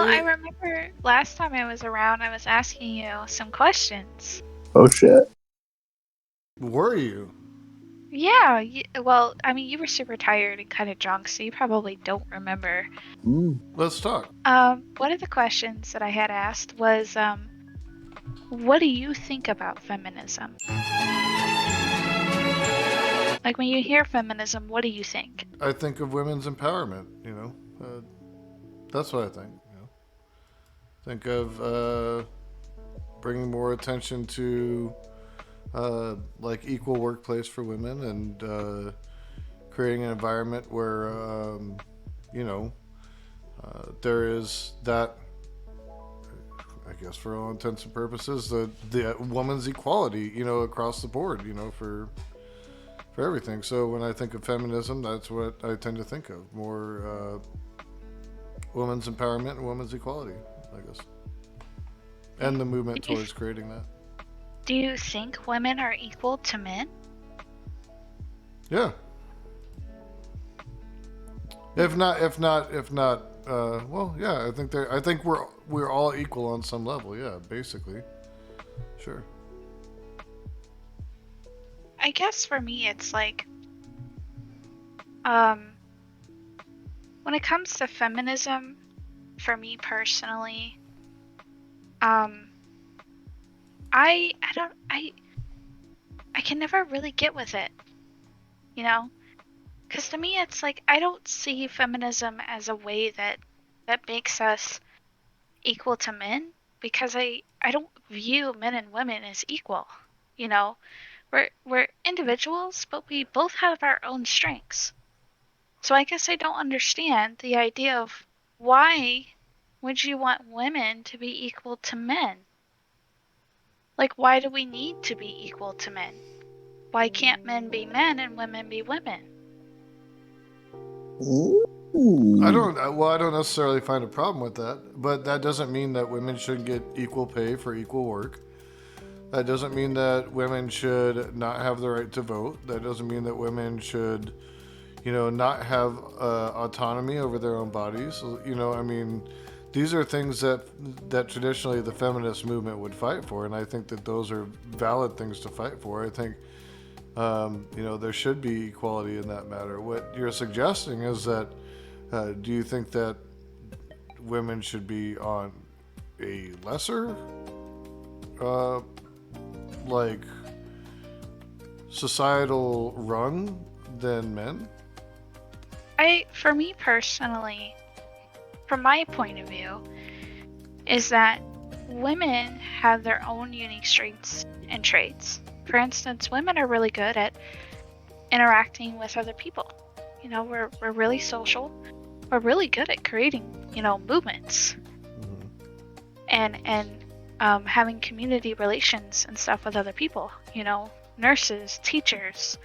I remember last time I was around, I was asking you some questions. Oh shit. Were you? Yeah, well, I mean, you were super tired and kind of drunk, so you probably don't remember. Let's talk. One of the questions that I had asked was, what do you think about feminism? Like, when you hear feminism, what do you think? I think of women's empowerment. That's what I think. Think of bringing more attention to like equal workplace for women and creating an environment where you know there is that. I guess for all intents and purposes, the woman's equality, across the board, for everything. So when I think of feminism, that's what I tend to think of: more women's empowerment and women's equality, I guess, and the movement towards creating that. Do you think women are equal to men? Yeah. If not. Well, yeah. I think we're all equal on some level. Yeah, basically. Sure. I guess for me, it's like, um, when it comes to feminism, for me personally, I don't, I can never really get with it, you know? Because to me, it's like, I don't see feminism as a way that makes us equal to men, because I don't view men and women as equal, you know? We're individuals, but we both have our own strengths. So I guess I don't understand the idea of why would you want women to be equal to men? Like, why do we need to be equal to men? Why can't men be men and women be women? I don't. Well, I don't necessarily find a problem with that, but that doesn't mean that women shouldn't get equal pay for equal work. That doesn't mean that women should not have the right to vote. That doesn't mean that women should, not have autonomy over their own bodies. I mean, these are things that traditionally the feminist movement would fight for, and I think that those are valid things to fight for. I think, there should be equality in that matter. What you're suggesting is that, do you think that women should be on a lesser, uh, like, societal rung than men? For me personally, from my point of view, is that women have their own unique strengths and traits. For instance, women are really good at interacting with other people. We're really social. We're really good at creating, movements and having community relations and stuff with other people. Nurses, teachers,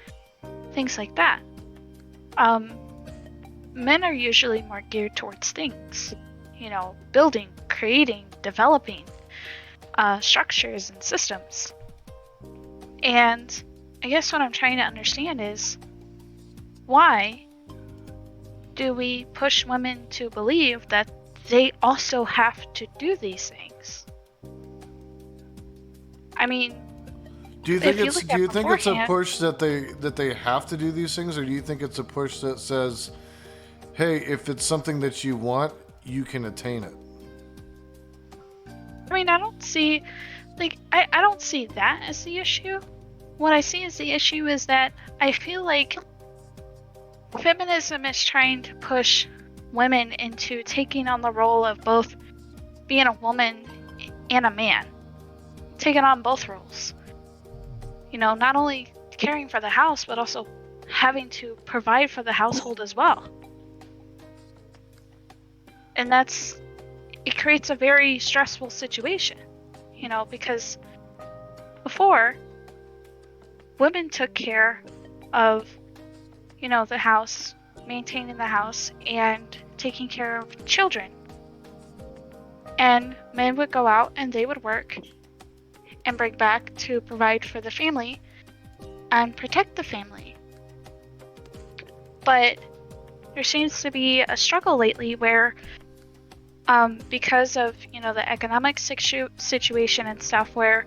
things like that. Men are usually more geared towards things, building, creating, developing structures and systems. And I guess what I'm trying to understand is, why do we push women to believe that they also have to do these things? I mean, do you think it's a push that they have to do these things, or do you think it's a push that says, hey, if it's something that you want, you can attain it? I mean, I don't see that as the issue. What I see as the issue is that I feel like feminism is trying to push women into taking on the role of both being a woman and a man, taking on both roles. Not only caring for the house, but also having to provide for the household as well. And it creates a very stressful situation, because before, women took care of, the house, maintaining the house, and taking care of children. And men would go out and they would work and bring back to provide for the family and protect the family. But there seems to be a struggle lately where because of the economic situation and stuff, where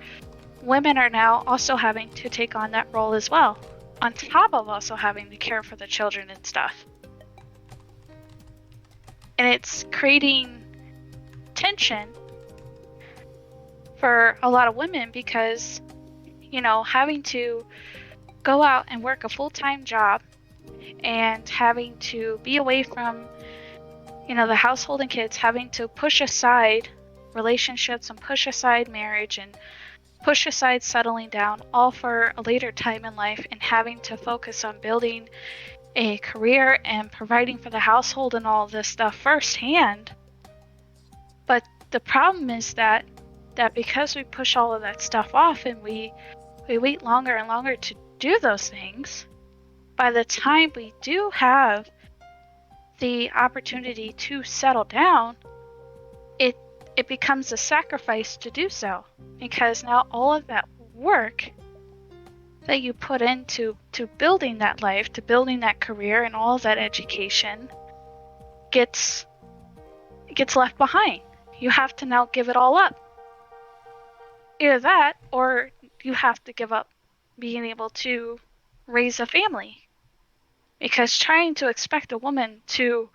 women are now also having to take on that role as well, on top of also having to care for the children and stuff. And it's creating tension for a lot of women because, having to go out and work a full-time job and having to be away from, the household and kids, having to push aside relationships and push aside marriage and push aside settling down, all for a later time in life, and having to focus on building a career and providing for the household and all this stuff firsthand. But the problem is that because we push all of that stuff off and we wait longer and longer to do those things, by the time we do have the opportunity to settle down, it it becomes a sacrifice to do so, because now all of that work that you put into building that life, to building that career and all of that education gets left behind. You have to now give it all up. Either that, or you have to give up being able to raise a family. Because trying to expect a woman to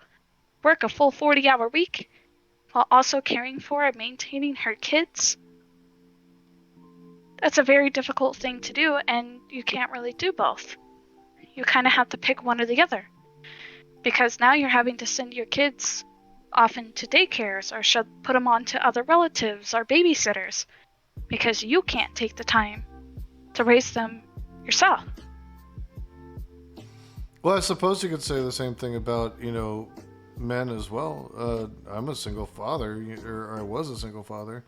work a full 40-hour week while also caring for and maintaining her kids, that's a very difficult thing to do, and you can't really do both. You kind of have to pick one or the other. Because now you're having to send your kids often to daycares or should put them on to other relatives or babysitters because you can't take the time to raise them yourself. Well, I suppose you could say the same thing about, men as well. I'm a single father, or I was a single father,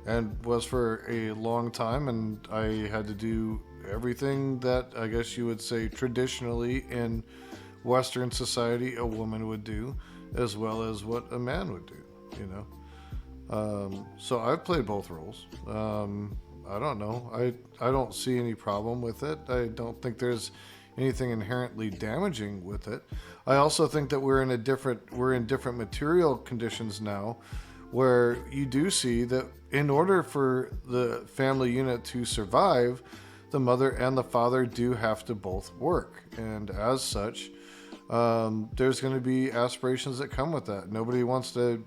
and was for a long time, and I had to do everything that I guess you would say traditionally in Western society a woman would do, as well as what a man would do, you know. So I've played both roles. I don't know. I don't see any problem with it. I don't think there's anything inherently damaging with it. I also think that we're in different material conditions now, where you do see that in order for the family unit to survive, the mother and the father do have to both work, and as such, there's going to be aspirations that come with that. Nobody wants to,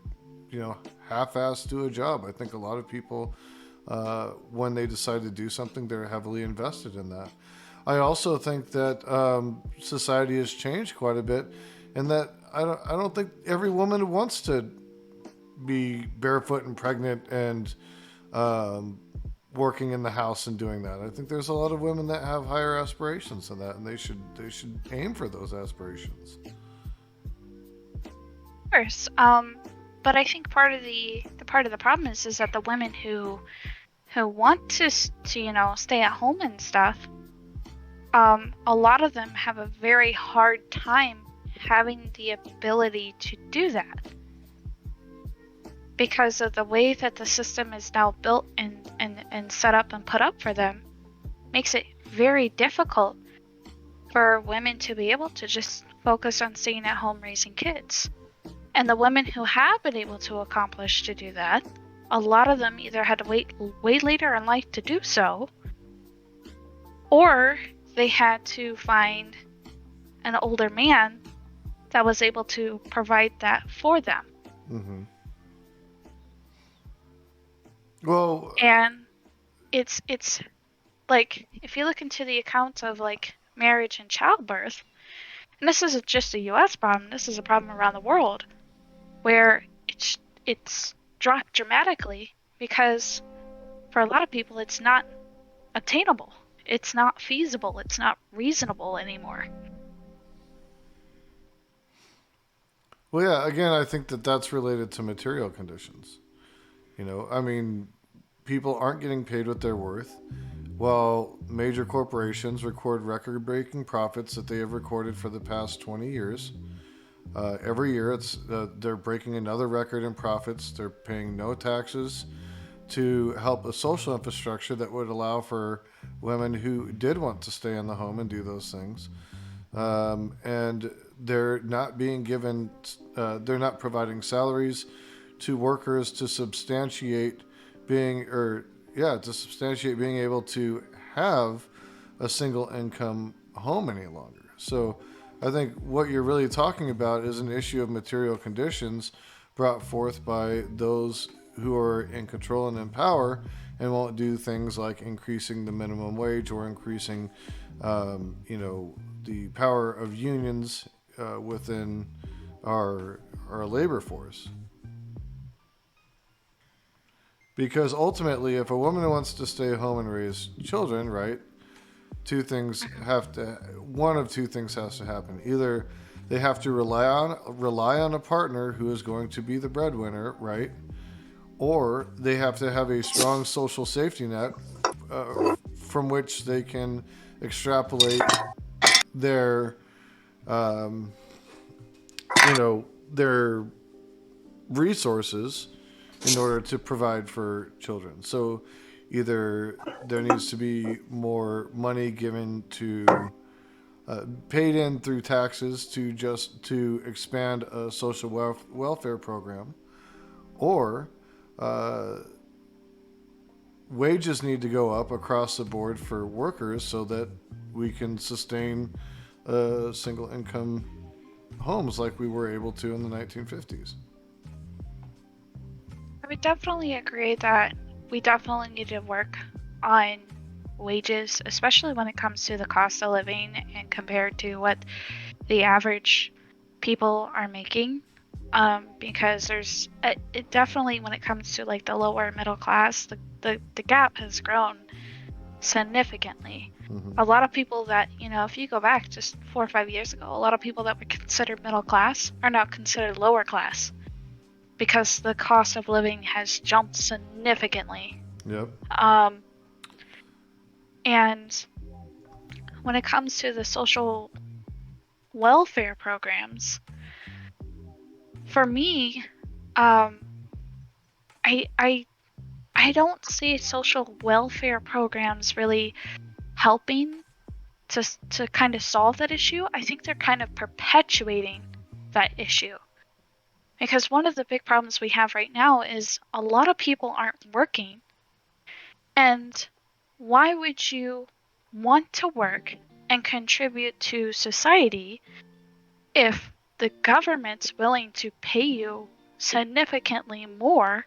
you know, half-ass do a job. I think a lot of people, when they decide to do something, they're heavily invested in that. I also think that society has changed quite a bit, and that I don't think every woman wants to be barefoot and pregnant and um, working in the house and doing that. I think there's a lot of women that have higher aspirations than that, and they should aim for those aspirations. Of course. But I think part of the problem is that the women who want to stay at home and stuff, a lot of them have a very hard time having the ability to do that because of the way that the system is now built and set up and put up for them. Makes it very difficult for women to be able to just focus on staying at home raising kids. And the women who have been able to accomplish to do that, a lot of them either had to wait way later in life to do so, or they had to find an older man that was able to provide that for them. Mm-hmm. Well, And it's like, if you look into the accounts of like marriage and childbirth, and this isn't just a US problem, this is a problem around the world, where it's dropped dramatically because for a lot of people it's not attainable. It's not feasible. It's not reasonable anymore. well, yeah. Again, I think that that's related to material conditions. I mean, people aren't getting paid what they're worth. While major corporations record record-breaking profits that they have recorded for the past 20 years, every year they're breaking another record in profits. They're paying no taxes to help a social infrastructure that would allow for women who did want to stay in the home and do those things. And they're not being given, they're not providing salaries to workers to substantiate being able to have a single income home any longer. So I think what you're really talking about is an issue of material conditions brought forth by those who are in control and in power and won't do things like increasing the minimum wage or increasing, the power of unions within our labor force. Because ultimately, if a woman wants to stay home and raise children, right, one of two things has to happen. Either they have to rely on a partner who is going to be the breadwinner, right? Or they have to have a strong social safety net from which they can extrapolate their, um, their resources in order to provide for children. So either there needs to be more money given to paid in through taxes to expand a social welfare program, or uh, wages need to go up across the board for workers so that we can sustain single income homes like we were able to in the 1950s. I would definitely agree that we definitely need to work on wages, especially when it comes to the cost of living and compared to what the average people are making. Because it definitely, when it comes to like the lower middle class, the gap has grown significantly. Mm-hmm. A lot of people that, if you go back just 4 or 5 years ago, a lot of people that were considered middle class are now considered lower class because the cost of living has jumped significantly. Yep. And when it comes to the social welfare programs, for me, um, I don't see social welfare programs really helping to kind of solve that issue. I think they're kind of perpetuating that issue. Because one of the big problems we have right now is a lot of people aren't working. And why would you want to work and contribute to society if the government's willing to pay you significantly more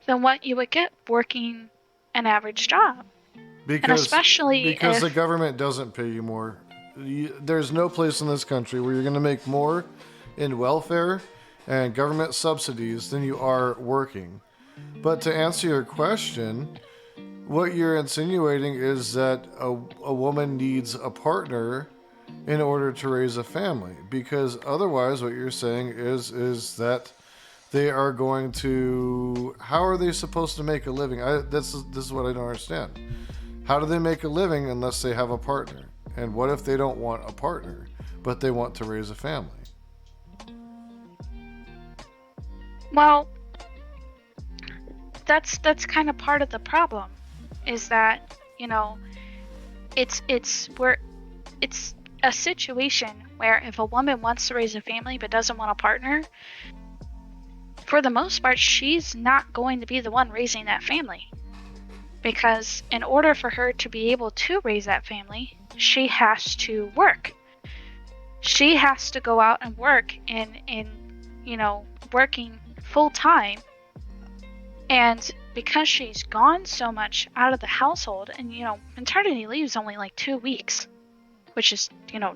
than what you would get working an average job? And Because especially because the if, government doesn't pay you more. There's no place in this country where you're going to make more in welfare and government subsidies than you are working. But to answer your question, what you're insinuating is that a woman needs a partner in order to raise a family, because otherwise what you're saying is that they are going to, how are they supposed to make a living? This is what I don't understand. How do they make a living unless they have a partner? And what if they don't want a partner, but they want to raise a family? well, that's kind of part of the problem, is that, it's a situation where if a woman wants to raise a family but doesn't want a partner, for the most part, she's not going to be the one raising that family. Because in order for her to be able to raise that family, she has to work. She has to go out and work working full time. And because she's gone so much out of the household, and maternity leave is only like 2 weeks, which is,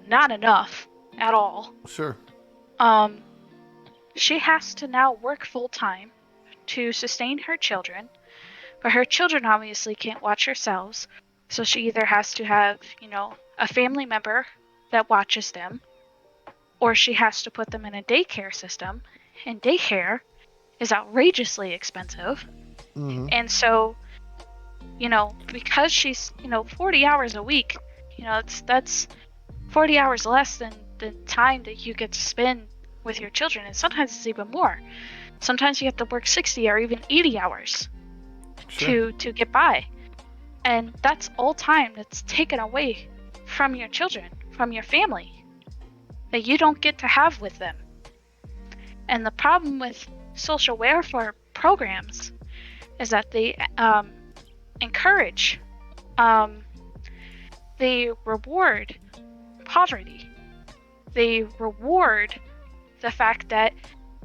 not enough at all. Sure. She has to now work full time to sustain her children, but her children obviously can't watch herself, so she either has to have, a family member that watches them, or she has to put them in a daycare system, and daycare is outrageously expensive. Mm-hmm. And so, because she's, 40 hours a week, that's 40 hours less than the time that you get to spend with your children, and sometimes it's even more. Sometimes you have to work 60 or even 80 hours Sure. to get by. And that's all time that's taken away from your children, from your family, that you don't get to have with them. And the problem with social welfare programs is that they encourage, um, they reward poverty. They reward the fact that,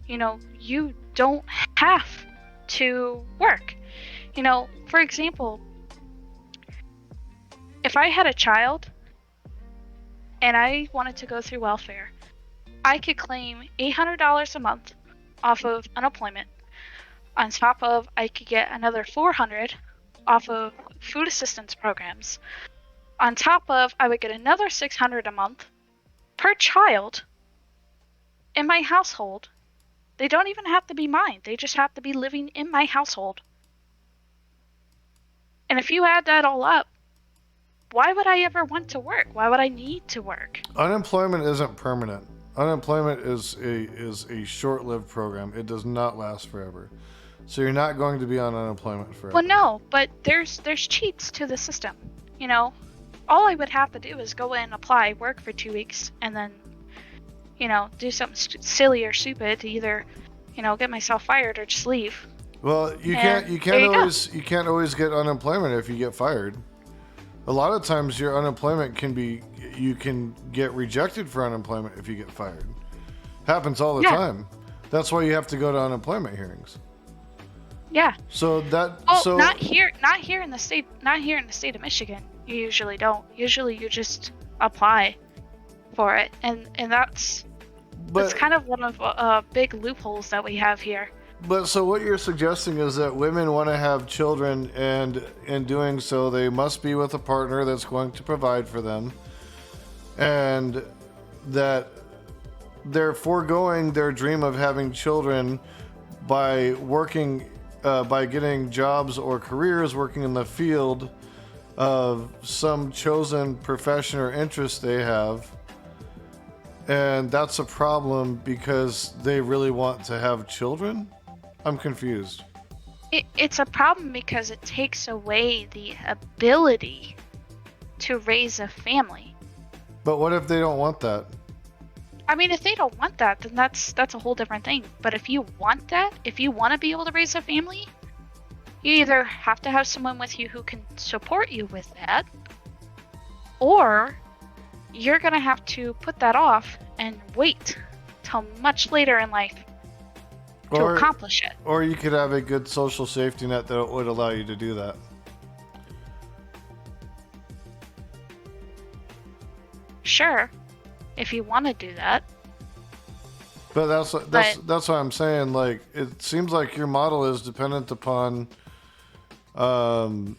you don't have to work. For example, if I had a child and I wanted to go through welfare, I could claim $800 a month off of unemployment. On top of, I could get another 400 off of food assistance programs. On top of, I would get another 600 a month per child in my household. They don't even have to be mine. They just have to be living in my household. And if you add that all up, why would I ever want to work? Why would I need to work? Unemployment isn't permanent. Unemployment is a short-lived program. It does not last forever. So you're not going to be on unemployment Well, forever. no, but there's cheats to the system. All I would have to do is go in, apply, work for 2 weeks, and then, do something silly or stupid to either, get myself fired or just leave. Well, And there you go. you can't always get unemployment if you get fired. A lot of times your unemployment can be you can get rejected for unemployment if you get fired. Happens all the Yeah, time. That's why you have to go to unemployment hearings. yeah. So Oh, not here in the state of Michigan. You usually don't. Usually you just apply for it, and that's but kind of one of big loopholes that we have here. but so what you're suggesting is that women want to have children, and in doing so they must be with a partner that's going to provide for them, and that they're foregoing their dream of having children by working, by getting jobs or careers working in the field of some chosen profession or interest they have. And that's a problem because they really want to have children? I'm confused. It's a problem because it takes away the ability to raise a family. But what if they don't want that? I mean, if they don't want that, then that's a whole different thing. But if you want that, if you want to be able to raise a family, you either have to have someone with you who can support you with that, or you're going to have to put that off and wait till much later in life to Or accomplish it. or you could have a good social safety net that would allow you to do that. Sure, if you want to do that. But But that's what I'm saying. Like it seems like your model is dependent upon um,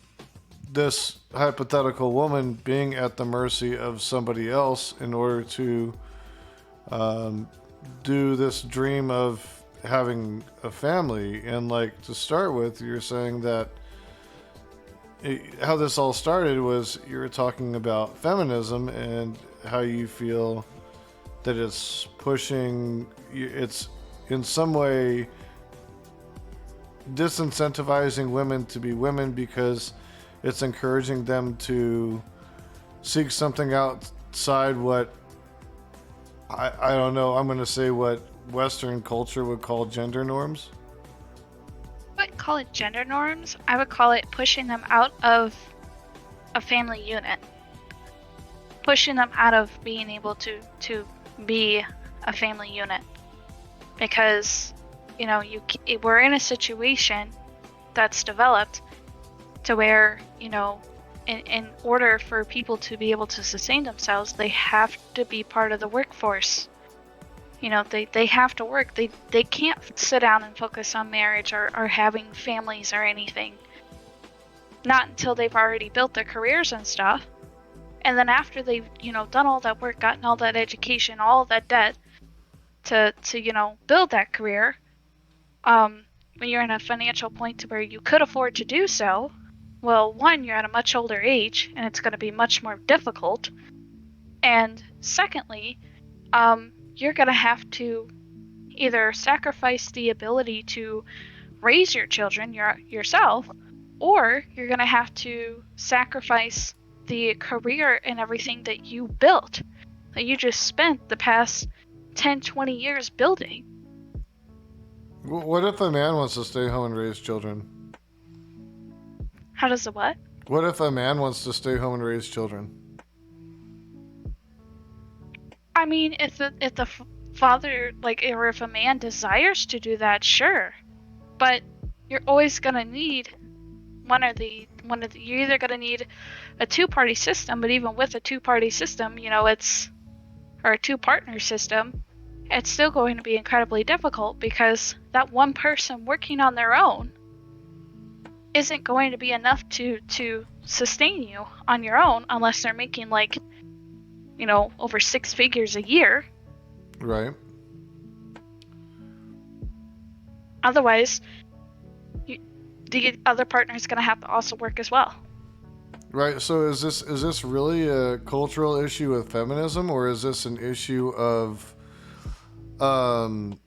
this hypothetical woman being at the mercy of somebody else in order to um, do this dream of having a family. And like to start with, you're saying that how this all started was you were talking about feminism and how you feel that it's pushing, it's in some way disincentivizing women to be women because it's encouraging them to seek something outside what I don't know, I'm going to say what Western culture would call gender norms. I wouldn't call it gender norms. I would call it pushing them out of a family unit, pushing them out of being able to be a family unit, because we're in a situation that's developed to where in order for people to be able to sustain themselves, they have to be part of the workforce. They have to work. They can't sit down and focus on marriage or having families or anything. Not until they've already built their careers and stuff. And then after they've, done all that work, gotten all that education, all that debt to build that career, when you're in a financial point to where you could afford to do so, well, one, you're at a much older age and it's going to be much more difficult. And secondly, you're going to have to either sacrifice the ability to raise your children yourself, or you're going to have to sacrifice the career and everything that you built, that you just spent the past 10, 20 years building. What if a man wants to stay home and raise children? How does the what? What if a man wants to stay home and raise children? I mean, if the father, like, or if a man desires to do that, sure. But you're always gonna need you're either gonna need a two-party system, but even with a two-party system, or a two-partner system, it's still going to be incredibly difficult because that one person working on their own isn't going to be enough to sustain you on your own unless they're making like, over six figures a year. Right. Otherwise, the other partner is going to have to also work as well. Right. So is this really a cultural issue with feminism, or is this an issue of um,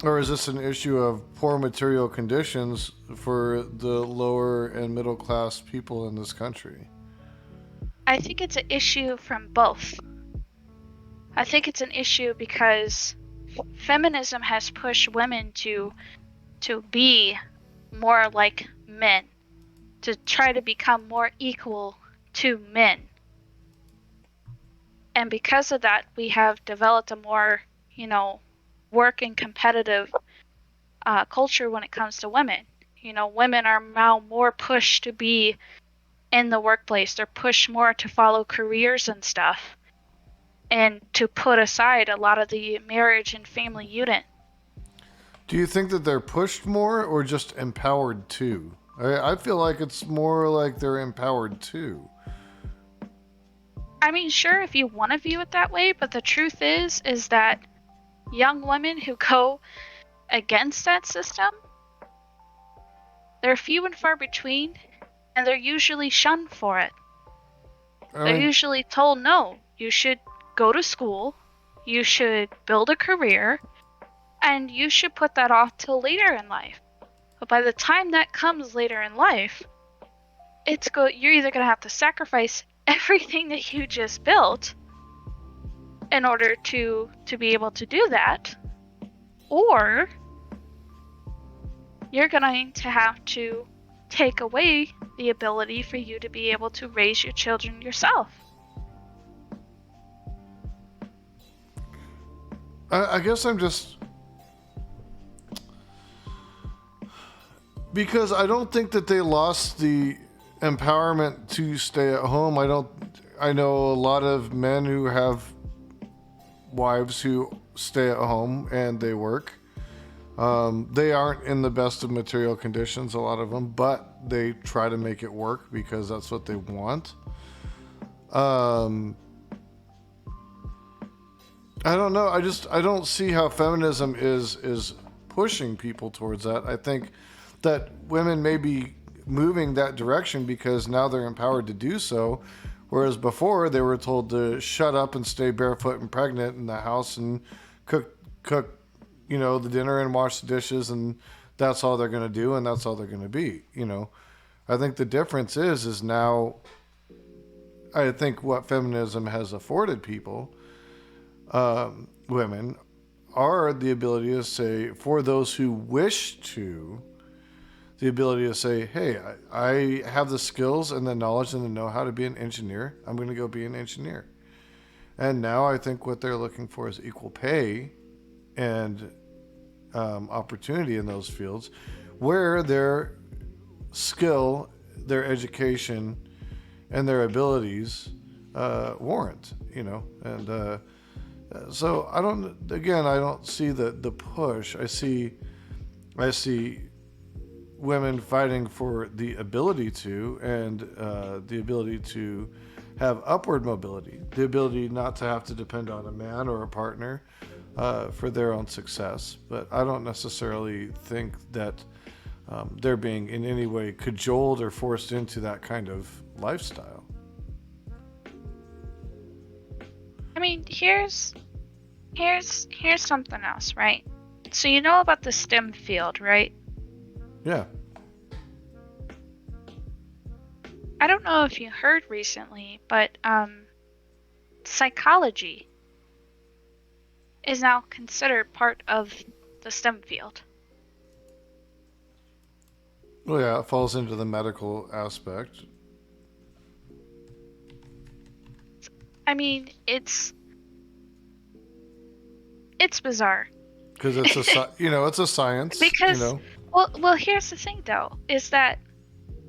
or is this an issue of poor material conditions for the lower and middle class people in this country? I think it's an issue from both. I think it's an issue because feminism has pushed women to be more like men, to try to become more equal to men. And because of that, we have developed a more, work and competitive culture when it comes to women. Women are now more pushed to be in the workplace. They're pushed more to follow careers and stuff, and to put aside a lot of the marriage and family unit. Do you think that they're pushed more or just empowered too? I feel like it's more like they're empowered too. I mean, sure, if you want to view it that way, but the truth is that young women who go against that system, they're few and far between, and they're usually shunned for it. I They're mean, usually told, no, you should go to school, you should build a career, and you should put that off till later in life. But by the time that comes later in life, you're either going to have to sacrifice everything that you just built in order to be able to do that, or you're going to have to take away the ability for you to be able to raise your children yourself. I guess I'm just because I don't think that they lost the empowerment to stay at home. I know a lot of men who have wives who stay at home and they work. They aren't in the best of material conditions, a lot of them, but they try to make it work because that's what they want. Um, I don't know. I don't see how feminism is pushing people towards that. I think that women may be moving that direction because now they're empowered to do so, whereas before they were told to shut up and stay barefoot and pregnant in the house and cook the dinner and wash the dishes, and that's all they're going to do and that's all they're going to be. I think the difference is now I think what feminism has afforded people, women, are the ability to say, for those who wish to, the ability to say, hey, I have the skills and the knowledge and the know-how to be an engineer. I'm going to go be an engineer. And now I think what they're looking for is equal pay and opportunity in those fields where their skill, their education, and their abilities warrant, and so I don't see the push. I see women fighting for the ability to, and the ability to have upward mobility, the ability not to have to depend on a man or a partner for their own success. But I don't necessarily think that they're being in any way cajoled or forced into that kind of lifestyle. I mean, here's something else, right? So you know about the STEM field, right? Yeah. I don't know if you heard recently, but psychology is now considered part of the STEM field. Well, yeah, it falls into the medical aspect I mean, it's bizarre. because it's a science. Because here's the thing though, is that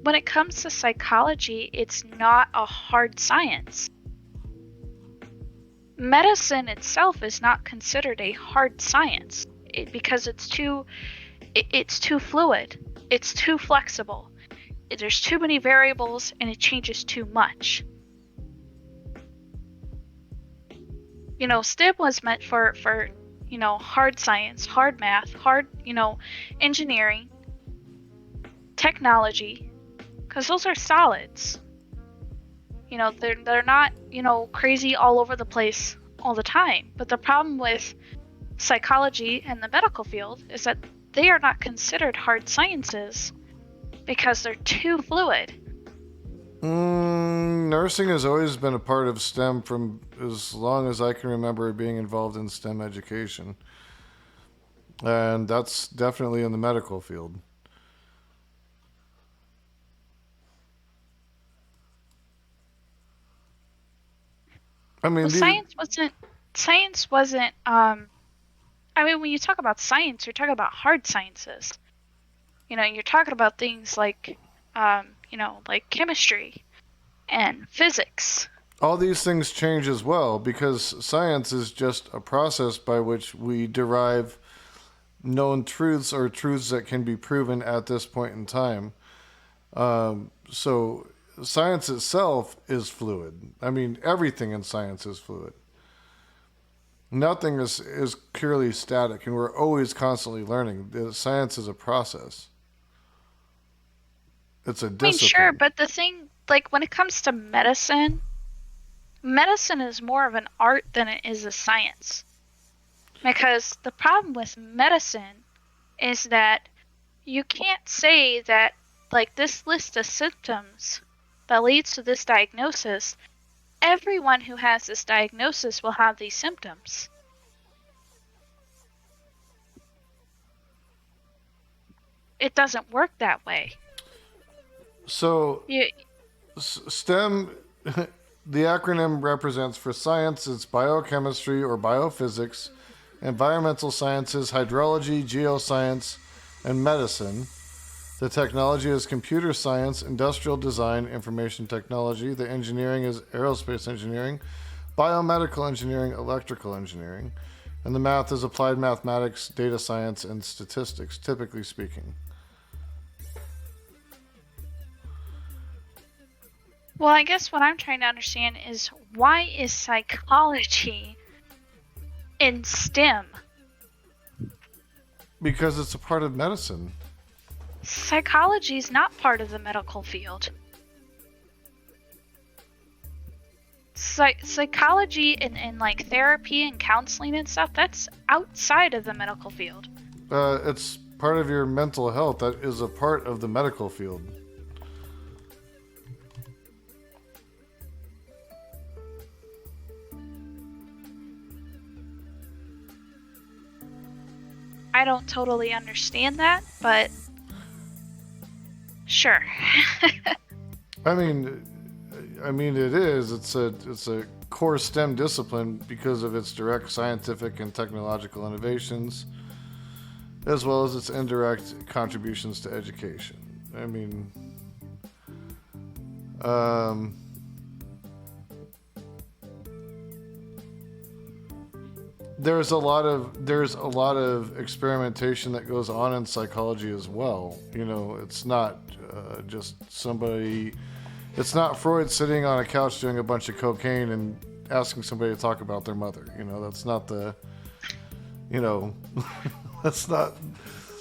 when it comes to psychology, it's not a hard science. Medicine itself is not considered a hard science because it's too fluid. It's too flexible. There's too many variables and it changes too much. STEM was meant for hard science, hard math, hard, engineering, technology, because those are solids. They're not, crazy all over the place all the time. But the problem with psychology and the medical field is that they are not considered hard sciences because they're too fluid. Nursing has always been a part of STEM from as long as I can remember being involved in STEM education. And that's definitely in the medical field. I mean, Well, science wasn't I mean, when you talk about science, you're talking about hard sciences. You're talking about things like like chemistry and physics. all these things change as well because science is just a process by which we derive known truths or truths that can be proven at this point in time. So science itself is fluid. I mean, everything in science is fluid. Nothing is purely static, and we're always constantly learning. Science is a process. It's a I mean, sure, discipline. but the thing, like when it comes to medicine is more of an art than it is a science. Because the problem with medicine is that you can't say that, like, this list of symptoms that leads to this diagnosis, everyone who has this diagnosis will have these symptoms. It doesn't work that way. So You, STEM, the acronym represents for science, it's biochemistry or biophysics, environmental sciences, hydrology, geoscience, and medicine. The technology is computer science, industrial design, information technology. The engineering is aerospace engineering, biomedical engineering, electrical engineering. And the math is applied mathematics, data science, and statistics, typically speaking. well, I guess what I'm trying to understand is why is psychology in STEM? Because it's a part of medicine. Psychology is not part of the medical field. Psychology and like therapy and counseling and stuff, that's outside of the medical field. It's part of your mental health that is a part of the medical field. I don't totally understand that, but sure. I mean, it is. It's a core STEM discipline because of its direct scientific and technological innovations, as well as its indirect contributions to education. I mean, um, there's a lot of experimentation that goes on in psychology as well. It's not just somebody. It's not Freud sitting on a couch doing a bunch of cocaine and asking somebody to talk about their mother. That's not the. You know, that's not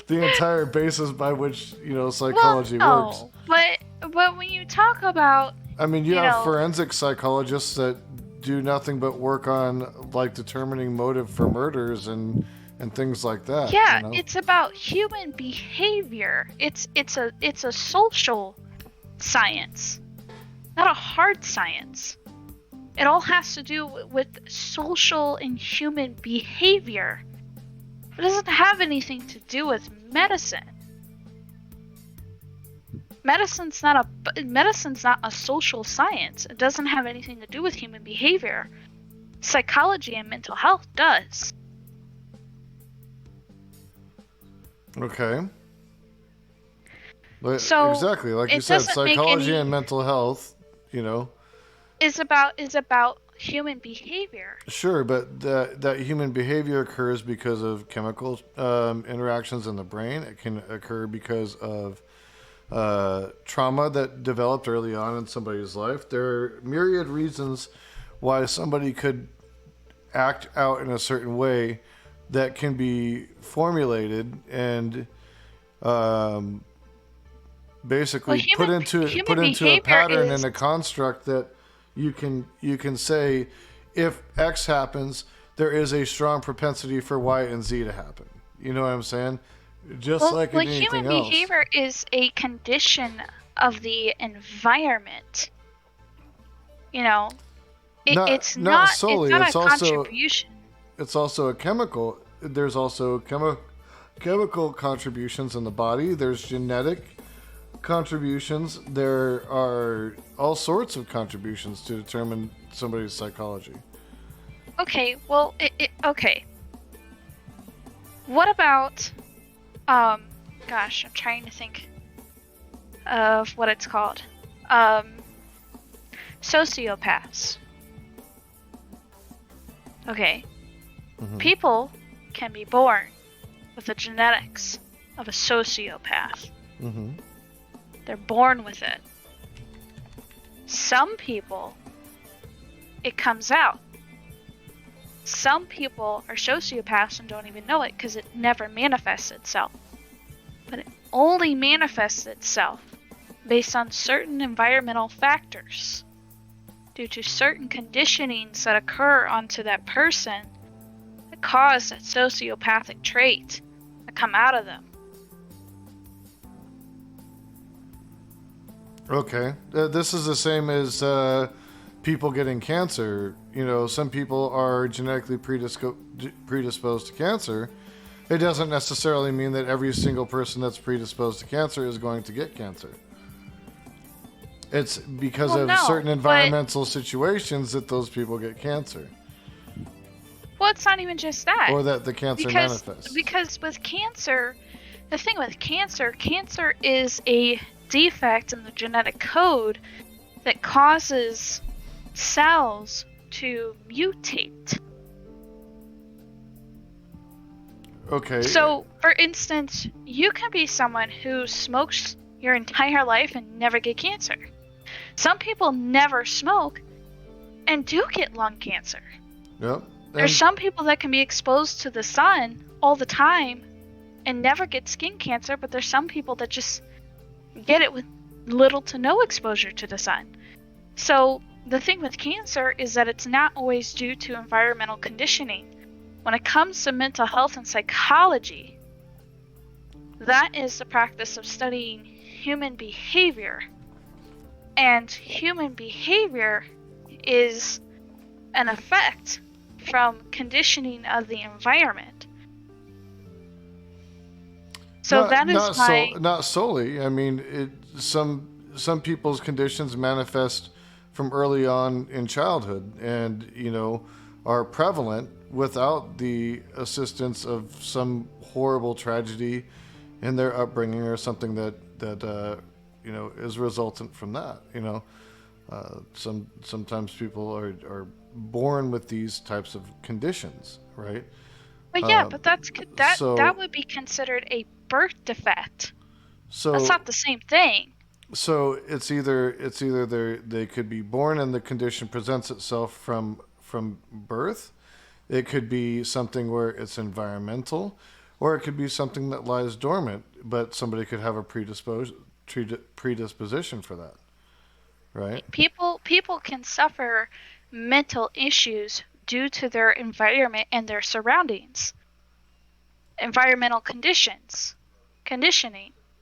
the entire basis by which Well, psychology works. no, but when you talk about, I mean, you you have know, forensic psychologists that do nothing but work on like determining motive for murders and things like that. yeah, it's about human behavior. It's a social science, not a hard science. It all has to do with social and human behavior. It doesn't have anything to do with medicine. Medicine's not a social science. It doesn't have anything to do with human behavior. Psychology and mental health does. Okay. So Exactly, like you it said, doesn't make psychology any and mental health, you know. is about human behavior. Sure, but that human behavior occurs because of chemical interactions in the brain. It can occur because of trauma that developed early on in somebody's life. There are myriad reasons why somebody could act out in a certain way that can be formulated and um, Well, basically put human into a behavior pattern is and a construct that you can say if X happens, there is a strong propensity for Y and Z to happen. You know what I'm saying? Just like in anything human else. behavior is a condition of the environment. You know, Not it's solely. not a contribution. It's also a chemical. There's also chemical contributions in the body. There's genetic contributions. There are all sorts of contributions to determine somebody's psychology. Okay, well, okay. What about gosh, I'm trying to think of what it's called. Um, Sociopaths. Okay. Mm-hmm. People can be born with the genetics of a sociopath. Mm-hmm. They're born with it. Some people, it comes out. Some people are sociopaths and don't even know it because it never manifests itself. But it only manifests itself based on certain environmental factors, due to certain conditionings that occur onto that person that cause that sociopathic trait to come out of them. Okay, this is the same as people getting cancer. You know, some people are genetically predisposed to cancer. It doesn't necessarily mean that every single person that's predisposed to cancer is going to get cancer. It's because Well, of certain no, but environmental situations that those people get cancer, well, it's not even just that. or that the cancer Because manifests. because with cancer, the thing with cancer is a defect in the genetic code that causes cells to mutate. Okay. So, for instance, you can be someone who smokes your entire life and never get cancer. Some people never smoke and do get lung cancer. Yep. There's And some people that can be exposed to the sun all the time and never get skin cancer, but there's some people that just get it with little to no exposure to the sun. So, the thing with cancer is that it's not always due to environmental conditioning. When it comes to mental health and psychology, that is the practice of studying human behavior. And human behavior is an effect from conditioning of the environment. So that is why not solely. I mean, some people's conditions manifest from early on in childhood, and are prevalent without the assistance of some horrible tragedy in their upbringing or something that is resultant from that. Sometimes people are born with these types of conditions, right? but yeah, Um, but that so would be considered a birth defect. That's so not the same thing, so it's either they could be born and the condition presents itself from birth. It could be something where it's environmental, or it could be something that lies dormant, but somebody could have a predisposition for that, right? people can suffer mental issues due to their environment and their surroundings, environmental conditioning,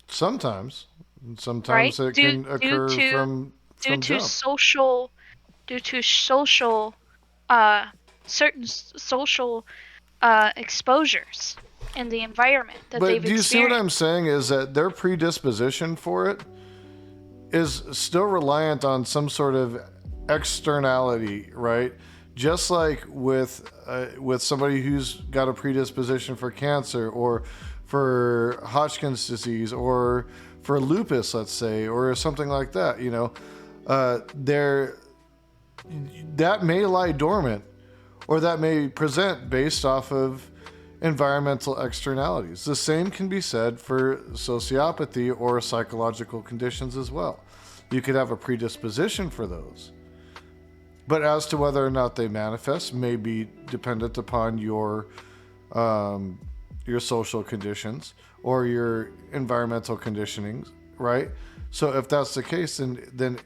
Sometimes, right? sometimes it due can due occur to due from to jump. social due to social uh certain social exposures in the environment that But they've do you see what I'm experienced. saying? Is that their predisposition for it is still reliant on some sort of externality, right? Just like with somebody who's got a predisposition for cancer or for Hodgkin's disease or for lupus, let's say, or something like that, there that may lie dormant or that may present based off of environmental externalities. The same can be said for sociopathy or psychological conditions as well. You could have a predisposition for those. But as to whether or not they manifest may be dependent upon your social conditions or your environmental conditionings, right? So if that's the case, then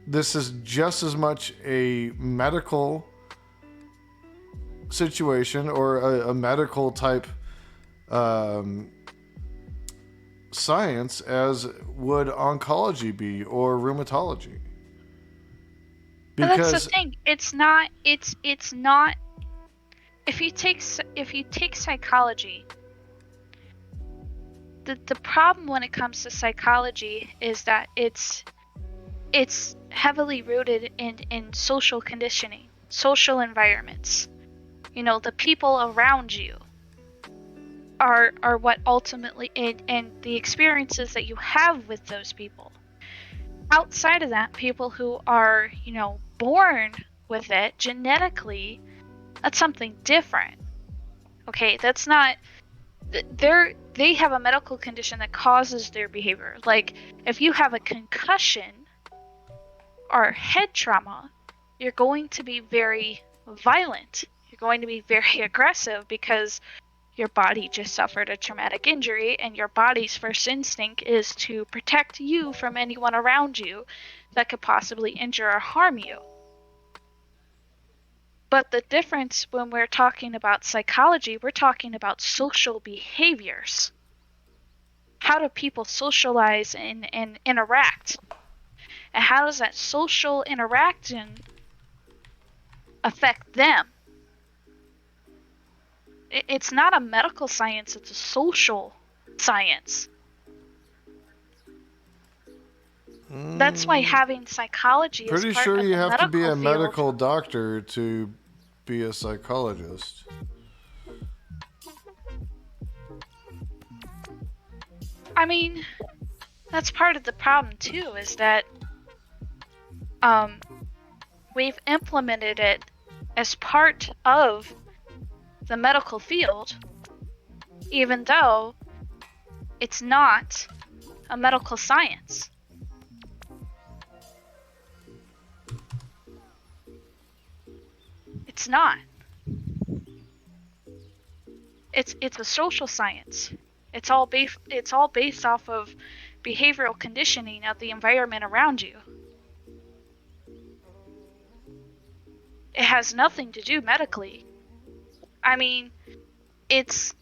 this is just as much a medical situation or a medical type um, science as would oncology be or rheumatology. But that's the Because thing. It's not if you take psychology, the problem when it comes to psychology is that it's heavily rooted in social conditioning, social environments. The people around you are what ultimately and the experiences that you have with those people. Outside of that, people who are, born with it genetically, that's something different. Okay, that's not they have a medical condition that causes their behavior. Like if you have a concussion or head trauma, you're going to be very violent. You're going to be very aggressive because your body just suffered a traumatic injury, and your body's first instinct is to protect you from anyone around you that could possibly injure or harm you. But the difference when we're talking about psychology, we're talking about social behaviors. How do people socialize and interact? And how does that social interaction affect them? It's not a medical science, it's a social science. That's why having psychology as pretty part sure of you the have to be medical a field, medical doctor to be a psychologist. I mean, that's part of the problem too, is that um, we've implemented it as part of the medical field, even though it's not a medical science. It's not. It's a social science. It's all based off of behavioral conditioning of the environment around you. It has nothing to do medically. I mean, it's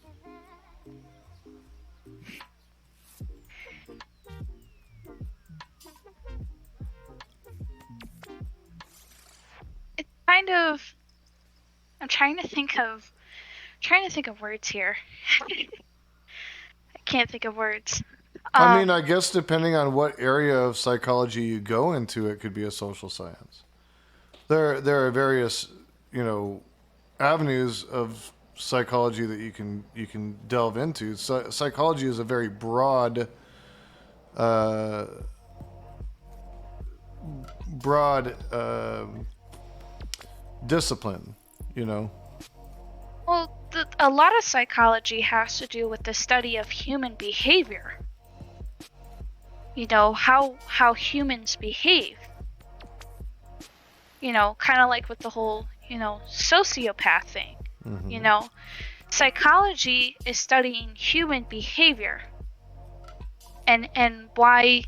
it's kind of I'm trying to think of words here. I can't think of words. I mean, Um I guess depending on what area of psychology you go into, it could be a social science. There are various, you know, avenues of psychology that you can delve into. Psychology is a very uh, broad discipline. You know. well, a lot of psychology has to do with the study of human behavior. How humans behave. Kind of like with the whole, sociopath thing. You Mm-hmm. know, Psychology is studying human behavior and why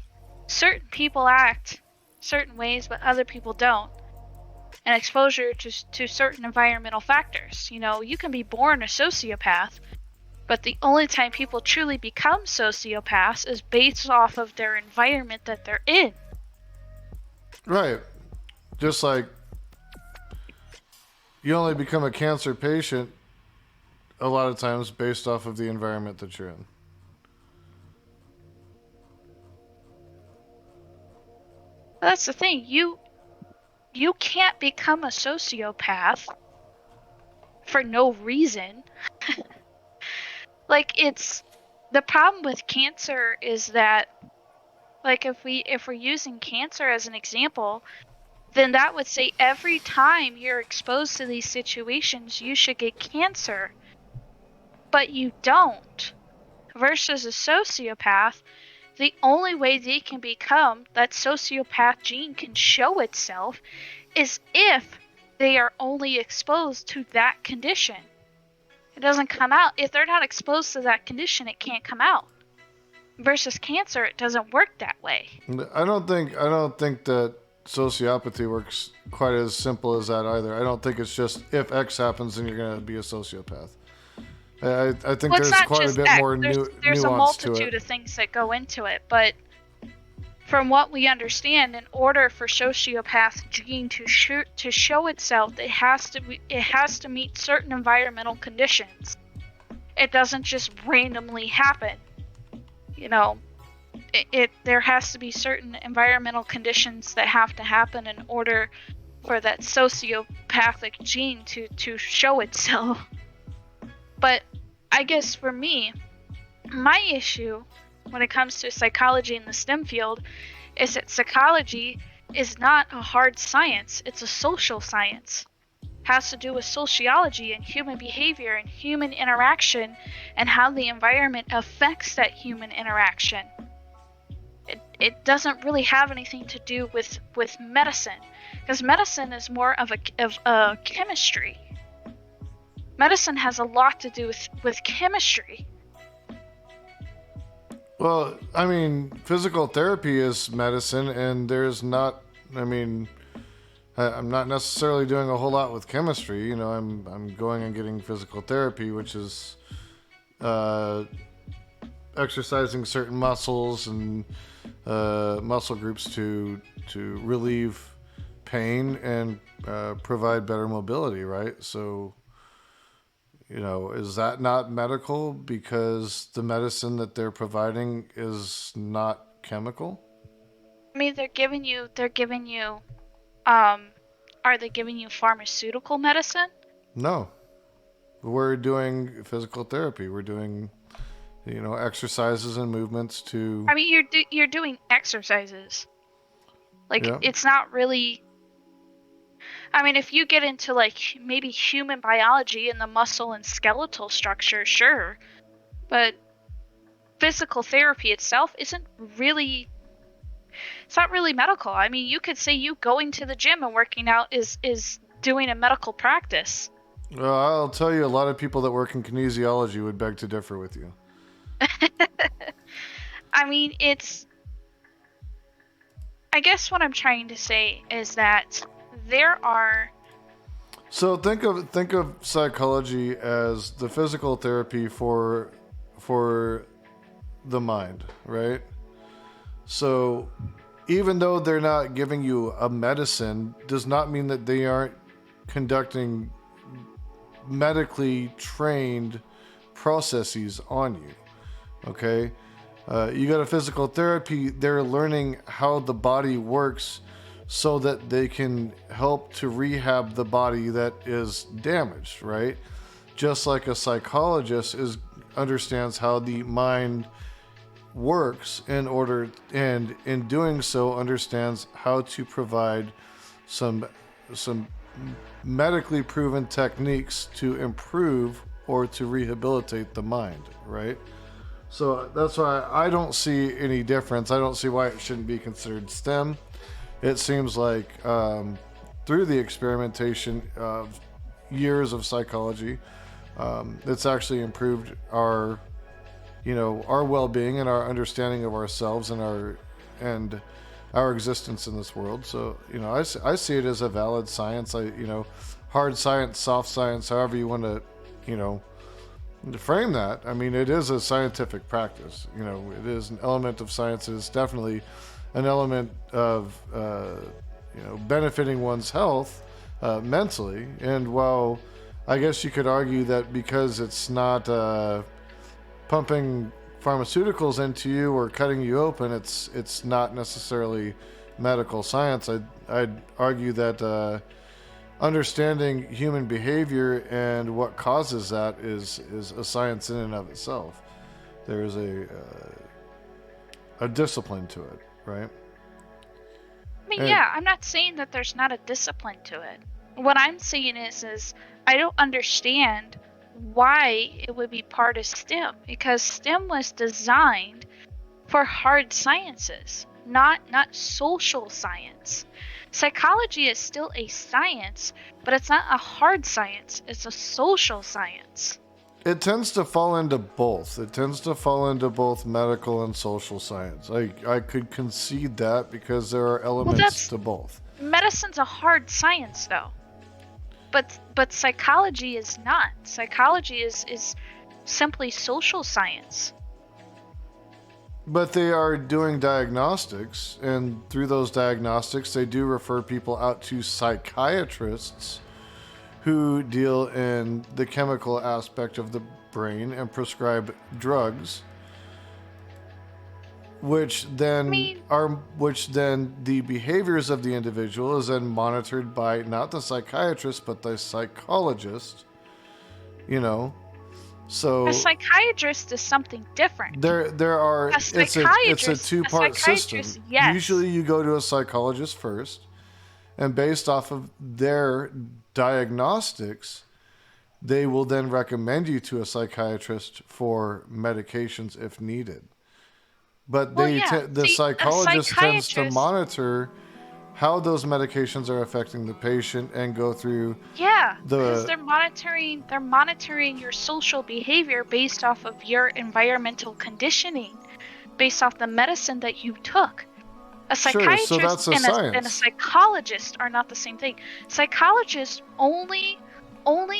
certain people act certain ways but other people don't. And exposure to certain environmental factors. You can be born a sociopath, but the only time people truly become sociopaths is based off of their environment that they're in. Right. Just like you only become a cancer patient a lot of times based off of the environment that you're in. But that's the thing. You can't become a sociopath for no reason. Like, it's the problem with cancer is that, like, if we're using cancer as an example, then that would say every time you're exposed to these situations, you should get cancer, but you don't. Versus a sociopath, the only way they can become that sociopath gene can show itself is if they are only exposed to that condition. It doesn't come out. If they're not exposed to that condition, it can't come out. Versus cancer, it doesn't work that way. I don't think that sociopathy works quite as simple as that either. I don't think it's just if X happens, then you're going to be a sociopath. I think Well, it's there's not quite a just bit X. more There's a nuance to it. multitude of things that go into it, but from what we understand, in order for sociopath gene to show itself, it has to meet certain environmental conditions. It doesn't just randomly happen. You know, there has to be certain environmental conditions that have to happen in order for that sociopathic gene to show itself. But I guess for me, my issue when it comes to psychology in the STEM field is that psychology is not a hard science, it's a social science. It has to do with sociology and human behavior and human interaction and how the environment affects that human interaction. It doesn't really have anything to do with medicine, because medicine is more of a chemistry. Medicine has a lot to do with chemistry. Well, I mean, physical therapy is medicine, and there's not. I mean, I'm not necessarily doing a whole lot with chemistry. You know, I'm going and getting physical therapy, which is uh, exercising certain muscles and muscle groups to relieve pain and provide better mobility. Right. So, you know, is that not medical because the medicine that they're providing is not chemical? I mean, um are they giving you pharmaceutical medicine? No. We're doing physical therapy. We're doing, you know, exercises and movements to, I mean, you're doing exercises. Like, yeah. it's not really. I mean, if you get into like maybe human biology and the muscle and skeletal structure, sure, but physical therapy itself isn't really. It's not really medical. I mean, you could say you going to the gym and working out is doing a medical practice. Well, I'll tell you, a lot of people that work in kinesiology would beg to differ with you. I mean, it's. I guess what I'm trying to say is that there are. So think of psychology as the physical therapy for the mind, right? So even though they're not giving you a medicine, does not mean that they aren't conducting medically trained processes on you. Okay, you got a physical therapy. They're learning how the body works, so that they can help to rehab the body that is damaged. Right, just like a psychologist is understands how the mind works in order, and in doing so understands how to provide some some medically proven techniques to improve or to rehabilitate the mind, right? So that's why I don't see any difference. I don't see why it shouldn't be considered STEM. It seems like through the experimentation of years of psychology, it's actually improved our, you know, our well-being and our understanding of ourselves and our existence in this world. So, you know, I see it as a valid science. You know, hard science, soft science, however you want to, you know, to frame that. I mean, it is a scientific practice. You know, it is an element of science. It is definitely an element of, you know, benefiting one's health mentally. And while I guess you could argue that because it's not pumping pharmaceuticals into you or cutting you open, it's not necessarily medical science. I'd argue that understanding human behavior and what causes that is a science in and of itself. There is a discipline to it, right? I mean, And yeah, I'm not saying that there's not a discipline to it. What I'm saying is I don't understand why it would be part of STEM, because STEM was designed for hard sciences, not social science. Psychology is still a science, but it's not a hard science. It's a social science. it tends to fall into both. It tends to fall into both medical and social science. I could concede that because there are Well, elements that's to both. medicine's a hard science though. But psychology is not. Psychology is simply social science. But they are doing diagnostics, and through those diagnostics, they do refer people out to psychiatrists who deal in the chemical aspect of the brain and prescribe drugs, I mean, which then the behaviors of the individual is then monitored by not the psychiatrist but the psychologist. You know, a so psychiatrist is something different. there are A it's a psychiatrist, a two-part system. psychiatrist, yes. Usually you go to a psychologist first, and based off of their diagnostics, they will then recommend you to a psychiatrist for medications if needed. But Well, yeah. the See, a psychologist tends to psychiatrist, monitor how those medications are affecting the patient and go through yeah, because the they're monitoring your social behavior based off of your environmental conditioning, based off the medicine that you took. A sure. So psychiatrist that's a and a science. psychologist are not the same thing. Psychologists only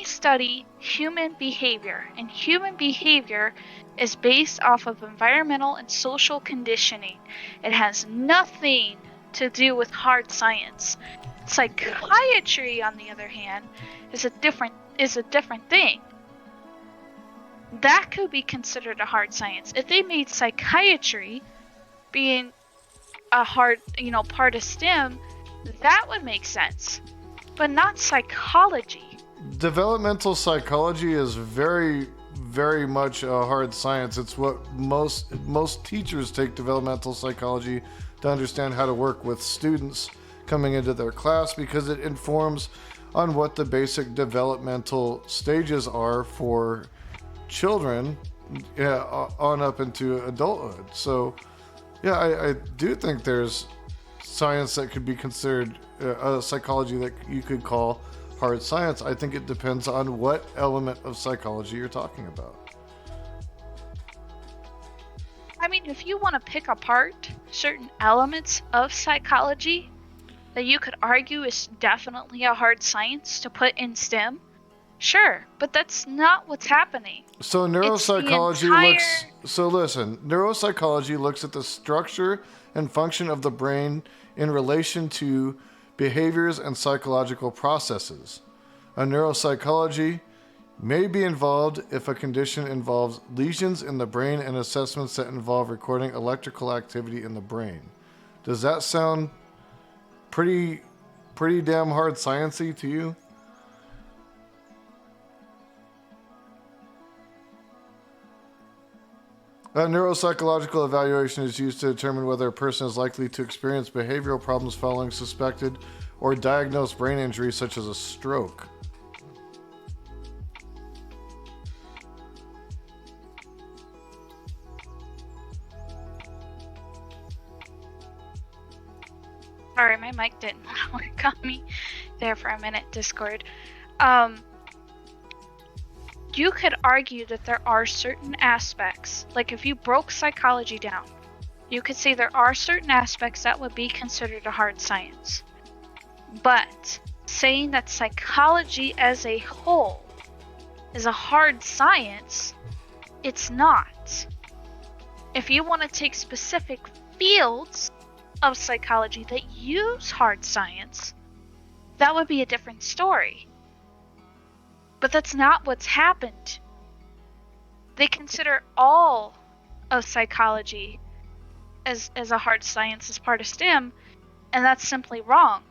study human behavior, and human behavior is based off of environmental and social conditioning. It has nothing to do with hard science. Psychiatry, on the other hand, is a different thing. That could be considered a hard science. If they made psychiatry being a hard, part of STEM, that would make sense. But not psychology. Developmental psychology is very, very much a hard science. It's what most teachers take developmental psychology to understand how to work with students coming into their class, because it informs on what the basic developmental stages are for children, yeah, on up into adulthood. So yeah, I do think there's science that could be considered psychology that you could call hard science. I think it depends on what element of psychology you're talking about. I mean, if you want to pick apart certain elements of psychology that you could argue is definitely a hard science to put in STEM, sure, but that's not what's happening. So It's the neuropsychology looks. entire. So listen, neuropsychology looks at the structure and function of the brain in relation to behaviors and psychological processes. A neuropsychology may be involved if a condition involves lesions in the brain and assessments that involve recording electrical activity in the brain. Does that sound pretty damn hard sciencey to you? A neuropsychological evaluation is used to determine whether a person is likely to experience behavioral problems following suspected or diagnosed brain injury, such as a stroke. Sorry, my mic didn't work on me there for a minute, Discord. Um, you could argue that there are certain aspects, like if you broke psychology down, you could say there are certain aspects that would be considered a hard science. But saying that psychology as a whole is a hard science, it's not. If you want to take specific fields of psychology that use hard science, that would be a different story. But that's not what's happened. They consider all of psychology as a hard science, as part of STEM, And that's simply wrong,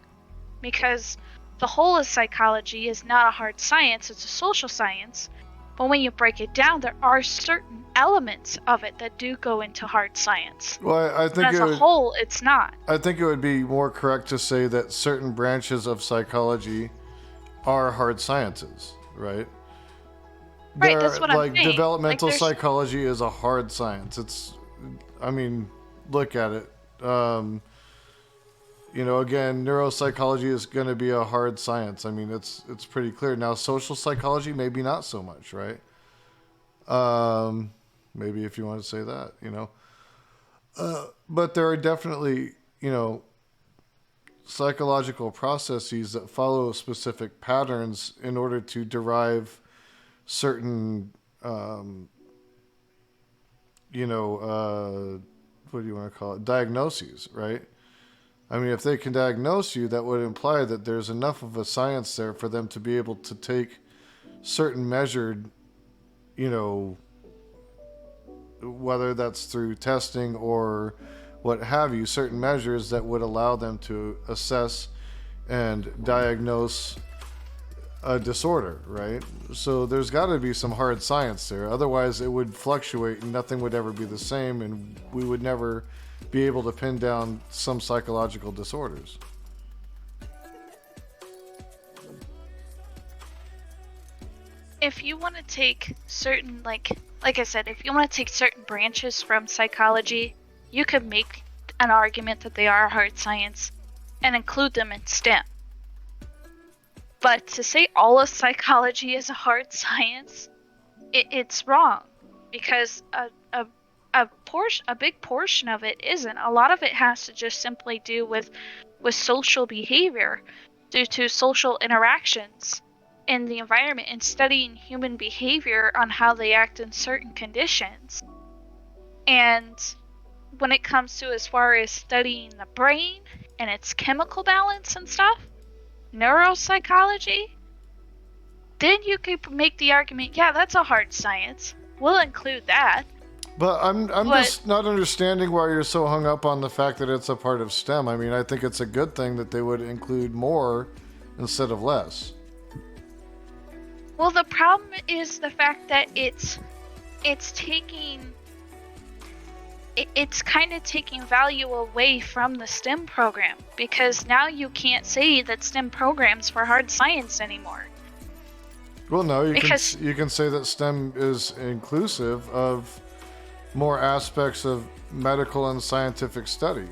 because the whole of psychology is not a hard science, it's a social science. But when you break it down, there are certain elements of it that do go into hard science. Well, But as a whole, it's not. I think it would be more correct to say that certain branches of psychology are hard sciences, right? Right, There, that's what I'm like saying. Like developmental there's psychology is a hard science. I mean, look at it. Again, neuropsychology is going to be a hard science. I mean, it's pretty clear. Now, social psychology, maybe not so much, right? Um, Maybe if you want to say that. But there are definitely, psychological processes that follow specific patterns in order to derive certain, what do you want to call it? Diagnoses, right? I mean, if they can diagnose you, that would imply that there's enough of a science there for them to be able to take certain measured, you know, whether that's through testing or what have you, certain measures that would allow them to assess and diagnose a disorder, right? So there's got to be some hard science there. Otherwise, it would fluctuate and nothing would ever be the same, and we would never be able to pin down some psychological disorders. if you want to take certain like I said, if you want to take certain branches from psychology, you could make an argument that they are hard science and include them in STEM. But to say all of psychology is a hard science, it's wrong, because a big portion of it isn't. A lot of it has to just simply do with social behavior, due to social interactions in the environment and studying human behavior on how they act in certain conditions. And when it comes to as far as studying the brain and its chemical balance and stuff, neuropsychology, then you could make the argument, yeah, that's a hard science. We'll include that. But I'm But just not understanding why you're so hung up on the fact that it's a part of STEM. I mean, I think it's a good thing that they would include more instead of less. well, the problem is the fact that it's taking it's kind of taking value away from the STEM program, because now you can't say that STEM programs for hard science anymore. Well, no, Because you can say that STEM is inclusive of more aspects of medical and scientific study.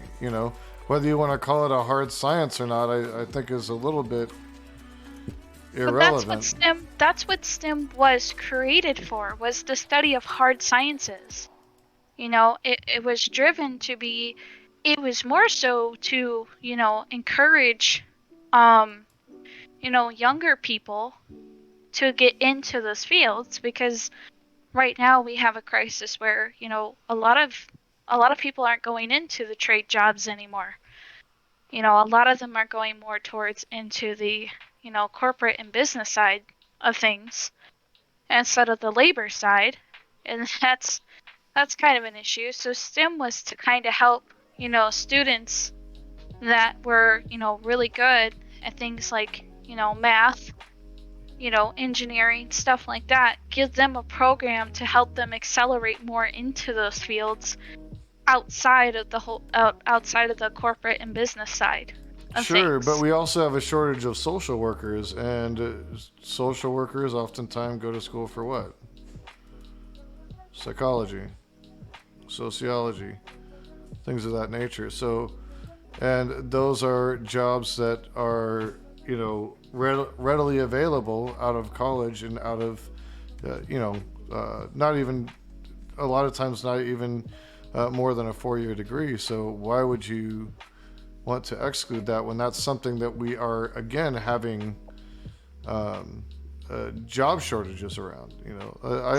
Whether you want to call it a hard science or not, I think is a little bit but irrelevant. that's what STEM was created for, was the study of hard sciences. It was driven to be, it was more so to, encourage, younger people to get into those fields, because right now we have a crisis where, a lot of people aren't going into the trade jobs anymore. A lot of them are going more towards into the, corporate and business side of things instead of the labor side. And that's kind of an issue. So STEM was to kind of help, students that were, really good at things like, math, engineering, stuff like that, give them a program to help them accelerate more into those fields outside of outside of the corporate and business side of Sure, but things. we also have a shortage of social workers, and social workers oftentimes go to school for what? Psychology, sociology, things of that nature. So, and those are jobs that are, readily available out of college and out of, not even, a lot of times, not even more than a 4 year degree. So, why would you want to exclude that when that's something that we are again having um, job shortages around?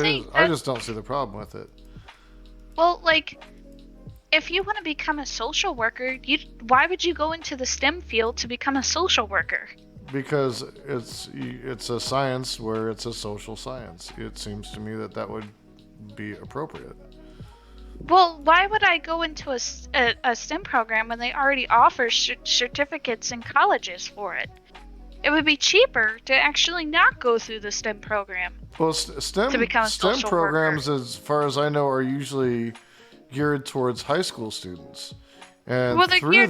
See, I just don't see the problem with it. well, like, if you want to become a social worker, why would you go into the STEM field to become a social worker? Because it's a science where it's a social science. It seems to me that that would be appropriate. Well, why would I go into a STEM program when they already offer certificates in colleges for it? It would be cheaper to actually not go through the STEM program Well, to become a STEM social worker. programs, as far as I know, are usually geared towards high school students, and Well, they're geared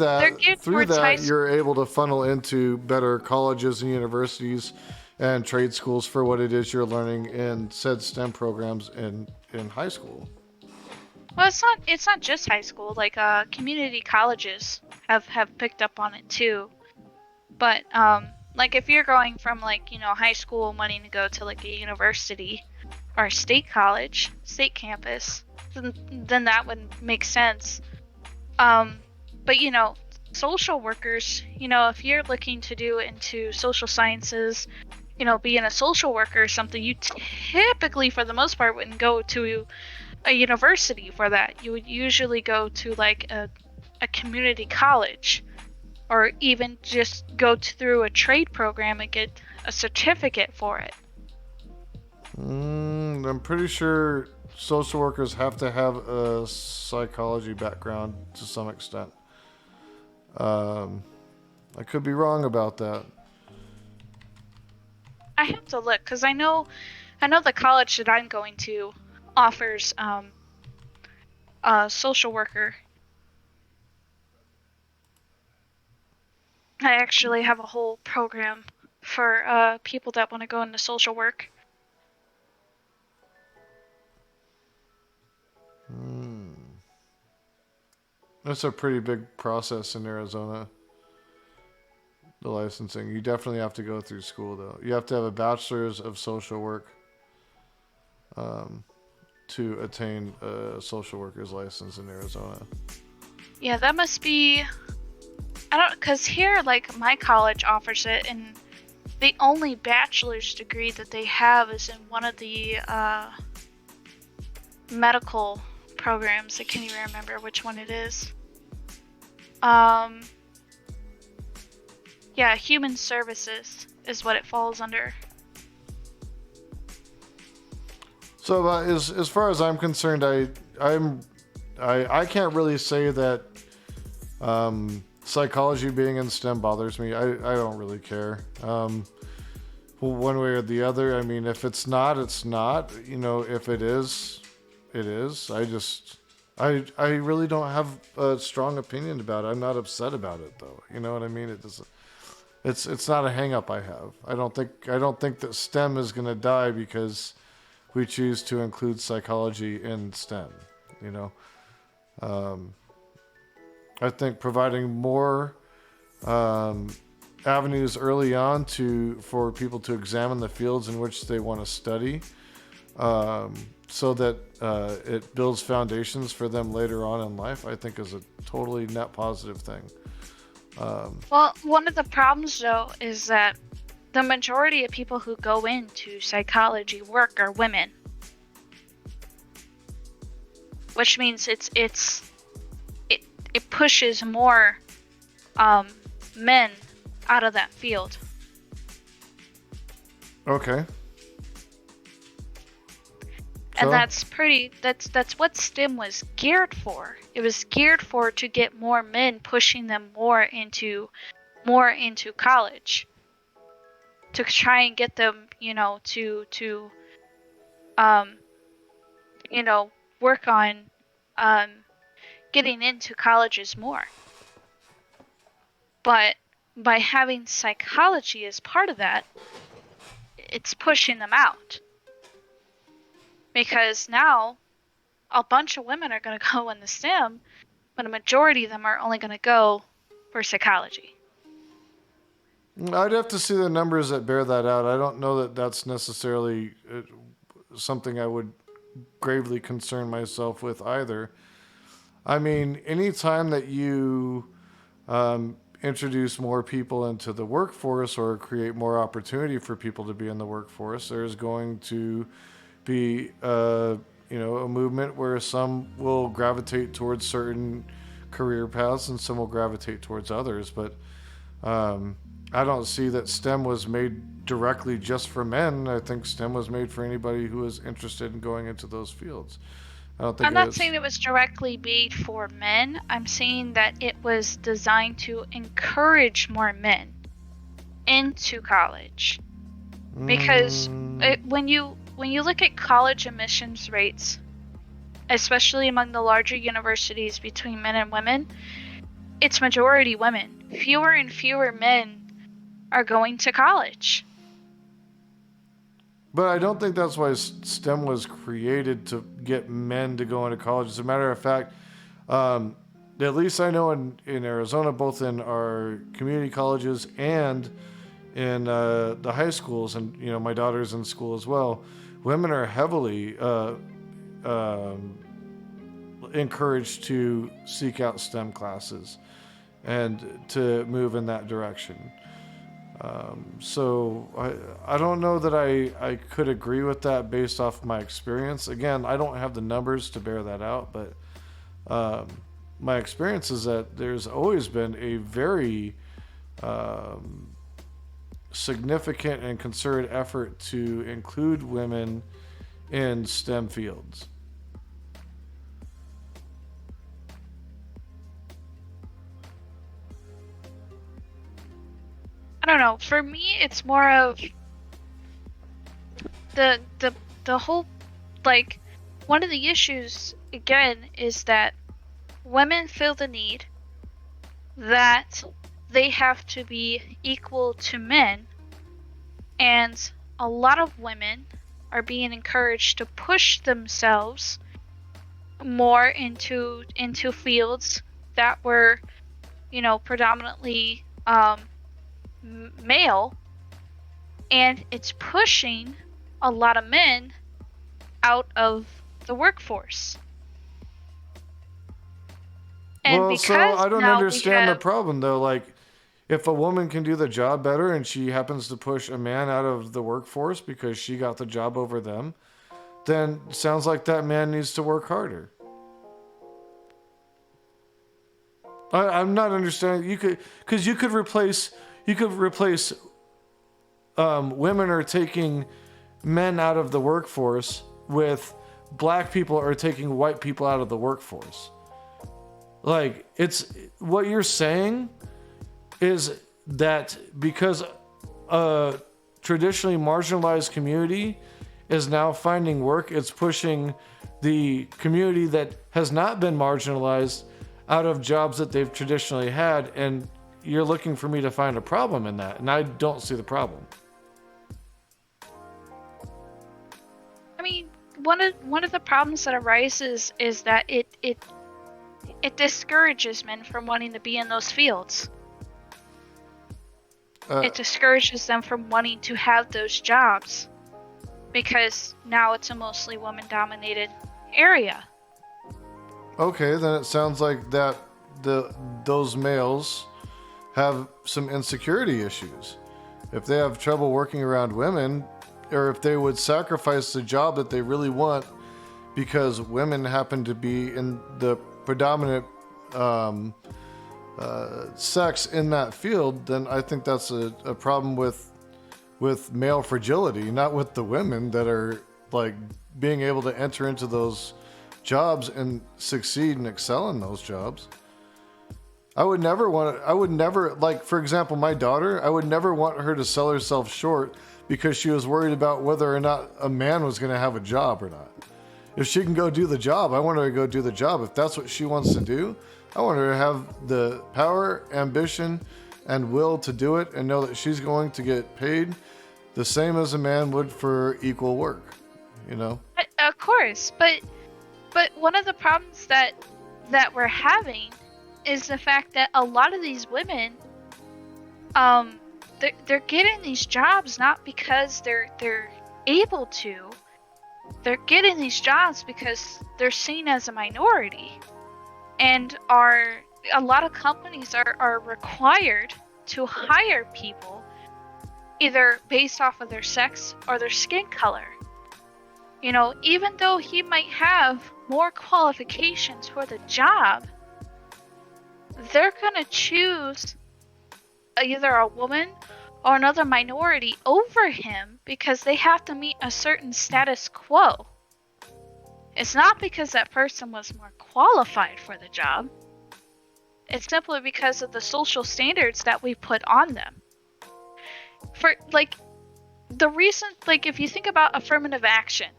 through towards high that, school. you're able to funnel into better colleges and universities and trade schools for what it is you're learning in said STEM programs in high school. Well, it's not just high school. Like community colleges have picked up on it too. But like if you're going from like, high school and wanting to go to like a university or a state college, state campus, then that would make sense. Um but social workers, if you're looking to do into social sciences, being a social worker or something, you typically for the most part wouldn't go to a university for that. You would usually go to like a community college or even just go through a trade program and get a certificate for it. I'm pretty sure social workers have to have a psychology background to some extent. Um, I could be wrong about that. I have to look because I know the college that I'm going to offers a social worker. I actually have a whole program for people that want to go into social work. That's a pretty big process in Arizona. The licensing. You definitely have to go through school though. You have to have a bachelor's of social work um, to attain a social worker's license in Arizona. Yeah, that must be. I don't, because here, like, my college offers it, and the only bachelor's degree that they have is in one of the medical programs. I can't even remember which one it is. Um, yeah, human services is what it falls under. So as far as I'm concerned, I can't really say that psychology being in STEM bothers me. I don't really care. One way or the other. I mean, if it's not, it's not. You know, if it is, it is. I really don't have a strong opinion about it. I'm not upset about it though. You know what I mean? It doesn't. It's not a hang up I have. I don't think that STEM is going to die because we choose to include psychology in STEM. You know, um, I think providing more um, avenues early on to for people to examine the fields in which they want to study, um, so that it builds foundations for them later on in life, I think is a totally net positive thing. Um, Well, one of the problems, though, is that the majority of people who go into psychology work are women, which means it it pushes more um, men out of that field. okay, And so that's what STEM was geared for. It was geared for to get more men, pushing them more into college, to try and get them, to um you know work on um getting into colleges more. But by having psychology as part of that, it's pushing them out, because now a bunch of women are going to go in the STEM, but a majority of them are only going to go for psychology. I'd have to see the numbers that bear that out. I don't know that that's necessarily something I would gravely concern myself with either. I mean, anytime that you introduce more people into the workforce or create more opportunity for people to be in the workforce, there's going to be a movement where some will gravitate towards certain career paths and some will gravitate towards others. But um, I don't see that STEM was made directly just for men. I think STEM was made for anybody who is interested in going into those fields. I don't think I'm not it's. saying it was directly made for men. I'm saying that it was designed to encourage more men into college. Because Mm, when you look at college admissions rates, especially among the larger universities between men and women, it's majority women. Fewer and fewer men are going to college. but I don't think that's why STEM was created to get men to go into college. As a matter of fact, um, at least I know in Arizona, both in our community colleges and in the high schools, and my daughter's in school as well. Women are heavily um, encouraged to seek out STEM classes and to move in that direction. So I don't know that I could agree with that based off my experience. Again, I don't have the numbers to bear that out, but um, my experience is that there's always been a very um, significant and concerted effort to include women in STEM fields. I don't know. For me, it's more of the whole, like, one of the issues again is that women feel the need that they have to be equal to men, and a lot of women are being encouraged to push themselves more into fields that were, predominantly male, and it's pushing a lot of men out of the workforce. And Well, so because I don't now we understand the have, problem though. Like, if a woman can do the job better and she happens to push a man out of the workforce because she got the job over them, then sounds like that man needs to work harder. I'm not understanding. Because you could replace women are taking men out of the workforce with black people are taking white people out of the workforce. Like, it's what you're saying is that because a traditionally marginalized community is now finding work, it's pushing the community that has not been marginalized out of jobs that they've traditionally had. And you're looking for me to find a problem in that. And I don't see the problem. I mean, one of the problems that arises is that it discourages men from wanting to be in those fields. Uh, It discourages them from wanting to have those jobs because now it's a mostly woman dominated area. okay, then it sounds like that those males have some insecurity issues. If they have trouble working around women, or if they would sacrifice the job that they really want because women happen to be in the predominant um, sex in that field, then I think that's a problem with male fragility, not with the women that are like being able to enter into those jobs and succeed and excel in those jobs. I would never, like, for example, my daughter, I would never want her to sell herself short because she was worried about whether or not a man was going to have a job or not. If she can go do the job, I want her to go do the job. If that's what she wants to do, I want her to have the power, ambition, and will to do it and know that she's going to get paid the same as a man would for equal work, you know? Of course, but one of the problems that we're having is the fact that a lot of these women, um, they're getting these jobs not because they're able to. They're getting these jobs because they're seen as a minority, and are a lot of companies are required to hire people either based off of their sex or their skin color. Even though he might have more qualifications for the job, they're gonna choose either a woman or another minority over him because they have to meet a certain status quo. It's not because that person was more qualified for the job. It's simply because of the social standards that we put on them. For, like, the reason, like, if you think about affirmative action,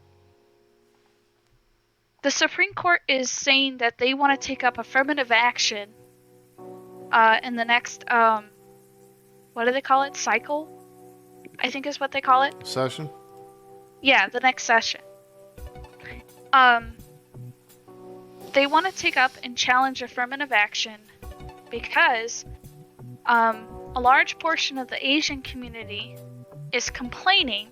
the Supreme Court is saying that they want to take up affirmative action in the next, what do they call it? Cycle? I think is what they call it. Session? Yeah, the next session. They want to take up and challenge affirmative action because a large portion of the Asian community is complaining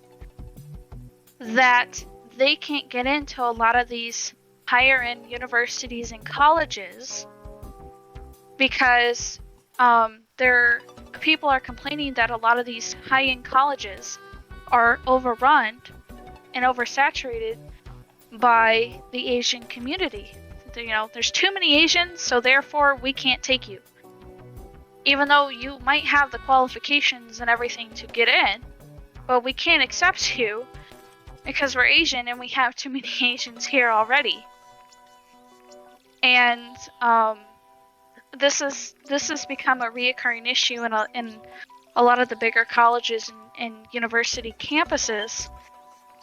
that they can't get into a lot of these higher end universities and colleges because people are complaining that a lot of these high end colleges are overrun and oversaturated by the Asian community. You know, there's too many Asians, so therefore we can't take you. Even though you might have the qualifications and everything to get in, but we can't accept you because we're Asian and we have too many Asians here already. And this has become a reoccurring issue in a lot of the bigger colleges and university campuses.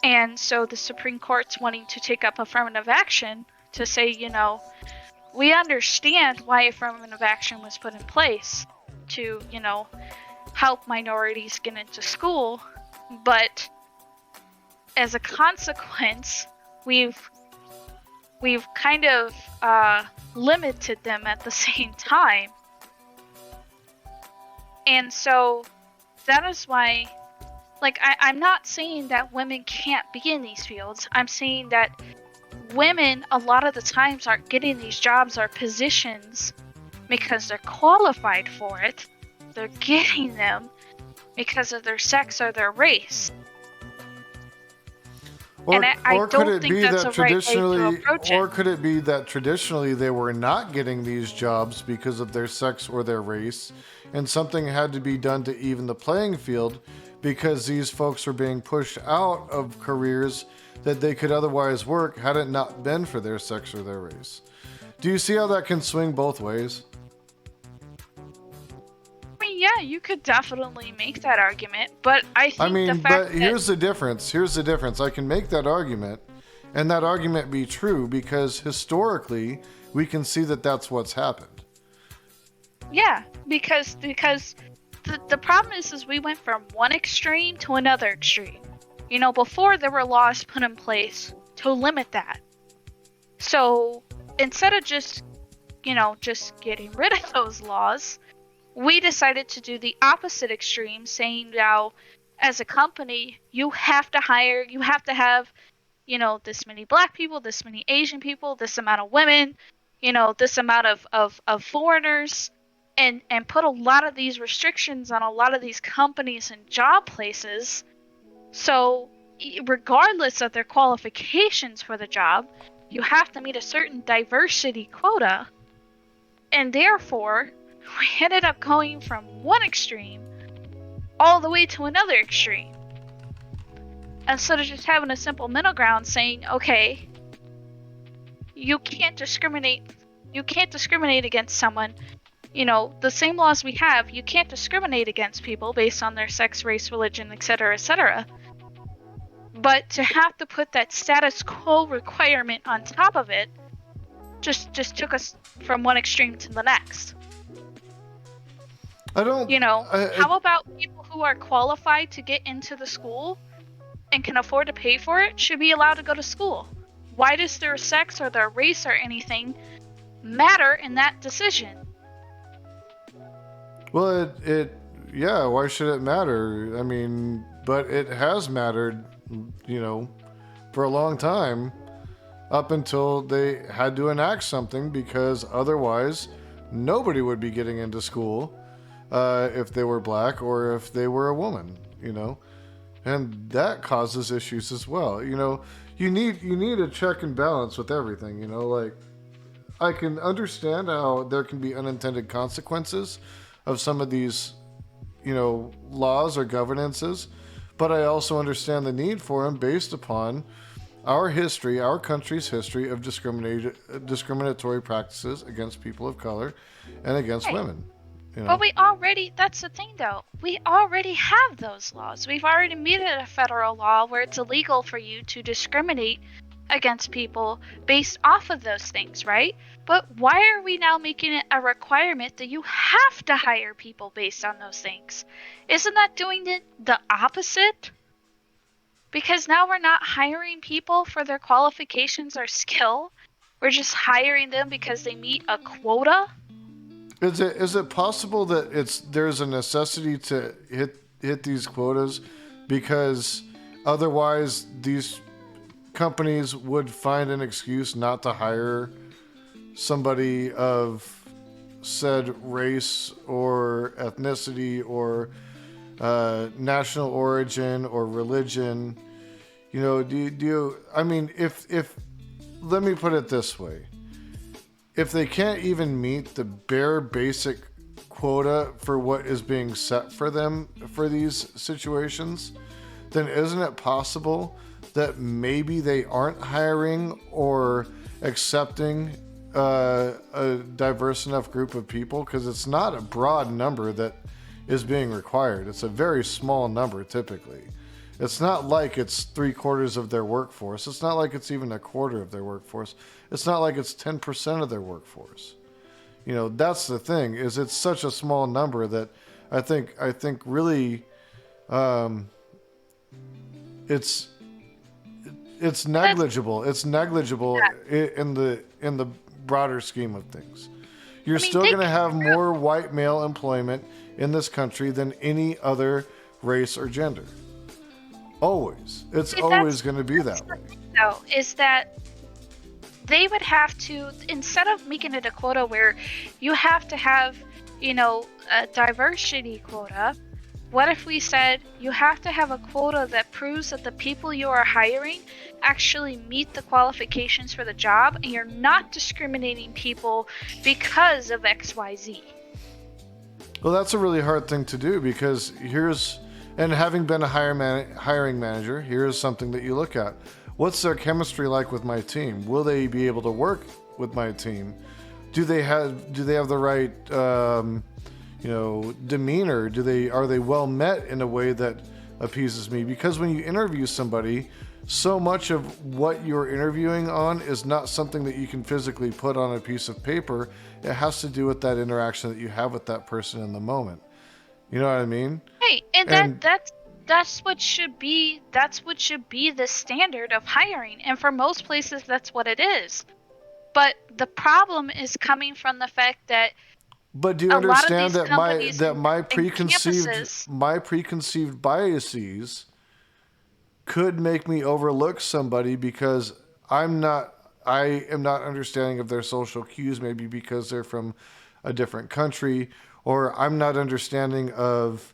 And so the Supreme Court's wanting to take up affirmative action to say, you know, we understand why affirmative action was put in place to, you know, help minorities get into school, but as a consequence, we've kind of limited them at the same time. And so that is why, like, I'm not saying that women can't be in these fields. I'm saying that women a lot of the times aren't getting these jobs or positions because they're qualified for it. They're getting them because of their sex or their race. Or could it be that traditionally they were not getting these jobs because of their sex or their race, and something had to be done to even the playing field because these folks were being pushed out of careers that they could otherwise work had it not been for their sex or their race? Do you see how that can swing both ways? I mean, yeah, you could definitely make that argument, but here's the difference. Here's the difference. I can make that argument, and that argument be true because historically we can see that that's what's happened. Yeah, because the problem is we went from one extreme to another extreme. You know, before there were laws put in place to limit that. So instead of just getting rid of those laws, we decided to do the opposite extreme, saying now, as a company, you have to have, you know, this many black people, this many Asian people, this amount of women, you know, this amount of foreigners, and put a lot of these restrictions on a lot of these companies and job places. So regardless of their qualifications for the job, you have to meet a certain diversity quota. And therefore, we ended up going from one extreme all the way to another extreme. Instead of just having a simple middle ground saying, okay, you can't discriminate against someone. You know, the same laws we have, you can't discriminate against people based on their sex, race, religion, etc., etc. But to have to put that status quo requirement on top of it just took us from one extreme to the next. How about people who are qualified to get into the school and can afford to pay for it should be allowed to go to school? Why does their sex or their race or anything matter in that decision? Well, yeah, why should it matter? I mean, but it has mattered, you know, for a long time up until they had to enact something because otherwise nobody would be getting into school if they were black or if they were a woman, you know, and that causes issues as well. You know, you need a check and balance with everything, you know, like I can understand how there can be unintended consequences of some of these, you know, laws or governances, but I also understand the need for them based upon our history, our country's history of discriminatory practices against people of color and against Right. women. You But know, that's the thing though. We already have those laws. We've already made it a federal law where it's illegal for you to discriminate against people based off of those things, right? But why are we now making it a requirement that you have to hire people based on those things? Isn't that doing the opposite? Because now we're not hiring people for their qualifications or skill. We're just hiring them because they meet a quota. is it possible that there's a necessity to hit these quotas because otherwise these companies would find an excuse not to hire somebody of said race or ethnicity or national origin or religion. I mean, if let me put it this way: if they can't even meet the bare basic quota for what is being set for them for these situations, then isn't it possible that maybe they aren't hiring or accepting a diverse enough group of people? Because it's not a broad number that is being required. It's a very small number typically. It's not like it's 3/4 of their workforce. It's not like it's even a quarter of their workforce. It's not like it's 10% of their workforce. That's the thing, is it's such a small number that I think really um, it's it's That's negligible. It's negligible yeah. in the broader scheme of things. You're I mean, still think going to have more white male employment in this country than any other race or gender. Always. It's if that's always going to be that's that the way. thing though, is that they would have to, instead of making it a quota where you have to have, a diversity quota, what if we said you have to have a quota that proves that the people you are hiring actually meet the qualifications for the job and you're not discriminating people because of XYZ? Well, that's a really hard thing to do because and having been a hiring manager, here's something that you look at. What's their chemistry like with my team? Will they be able to work with my team? Do they have the right demeanor? Are they well met in a way that appeases me? Because when you interview somebody, so much of what you're interviewing on is not something that you can physically put on a piece of paper. It has to do with that interaction that you have with that person in the moment. You know what I mean? Hey, and And that's what should be the standard of hiring. And for most places that's what it is. But the problem is coming from the fact that but do you a lot of understand these that my companies that my and preconceived campuses. my preconceived biases could make me overlook somebody because I am not understanding of their social cues, maybe because they're from a different country, or I'm not understanding of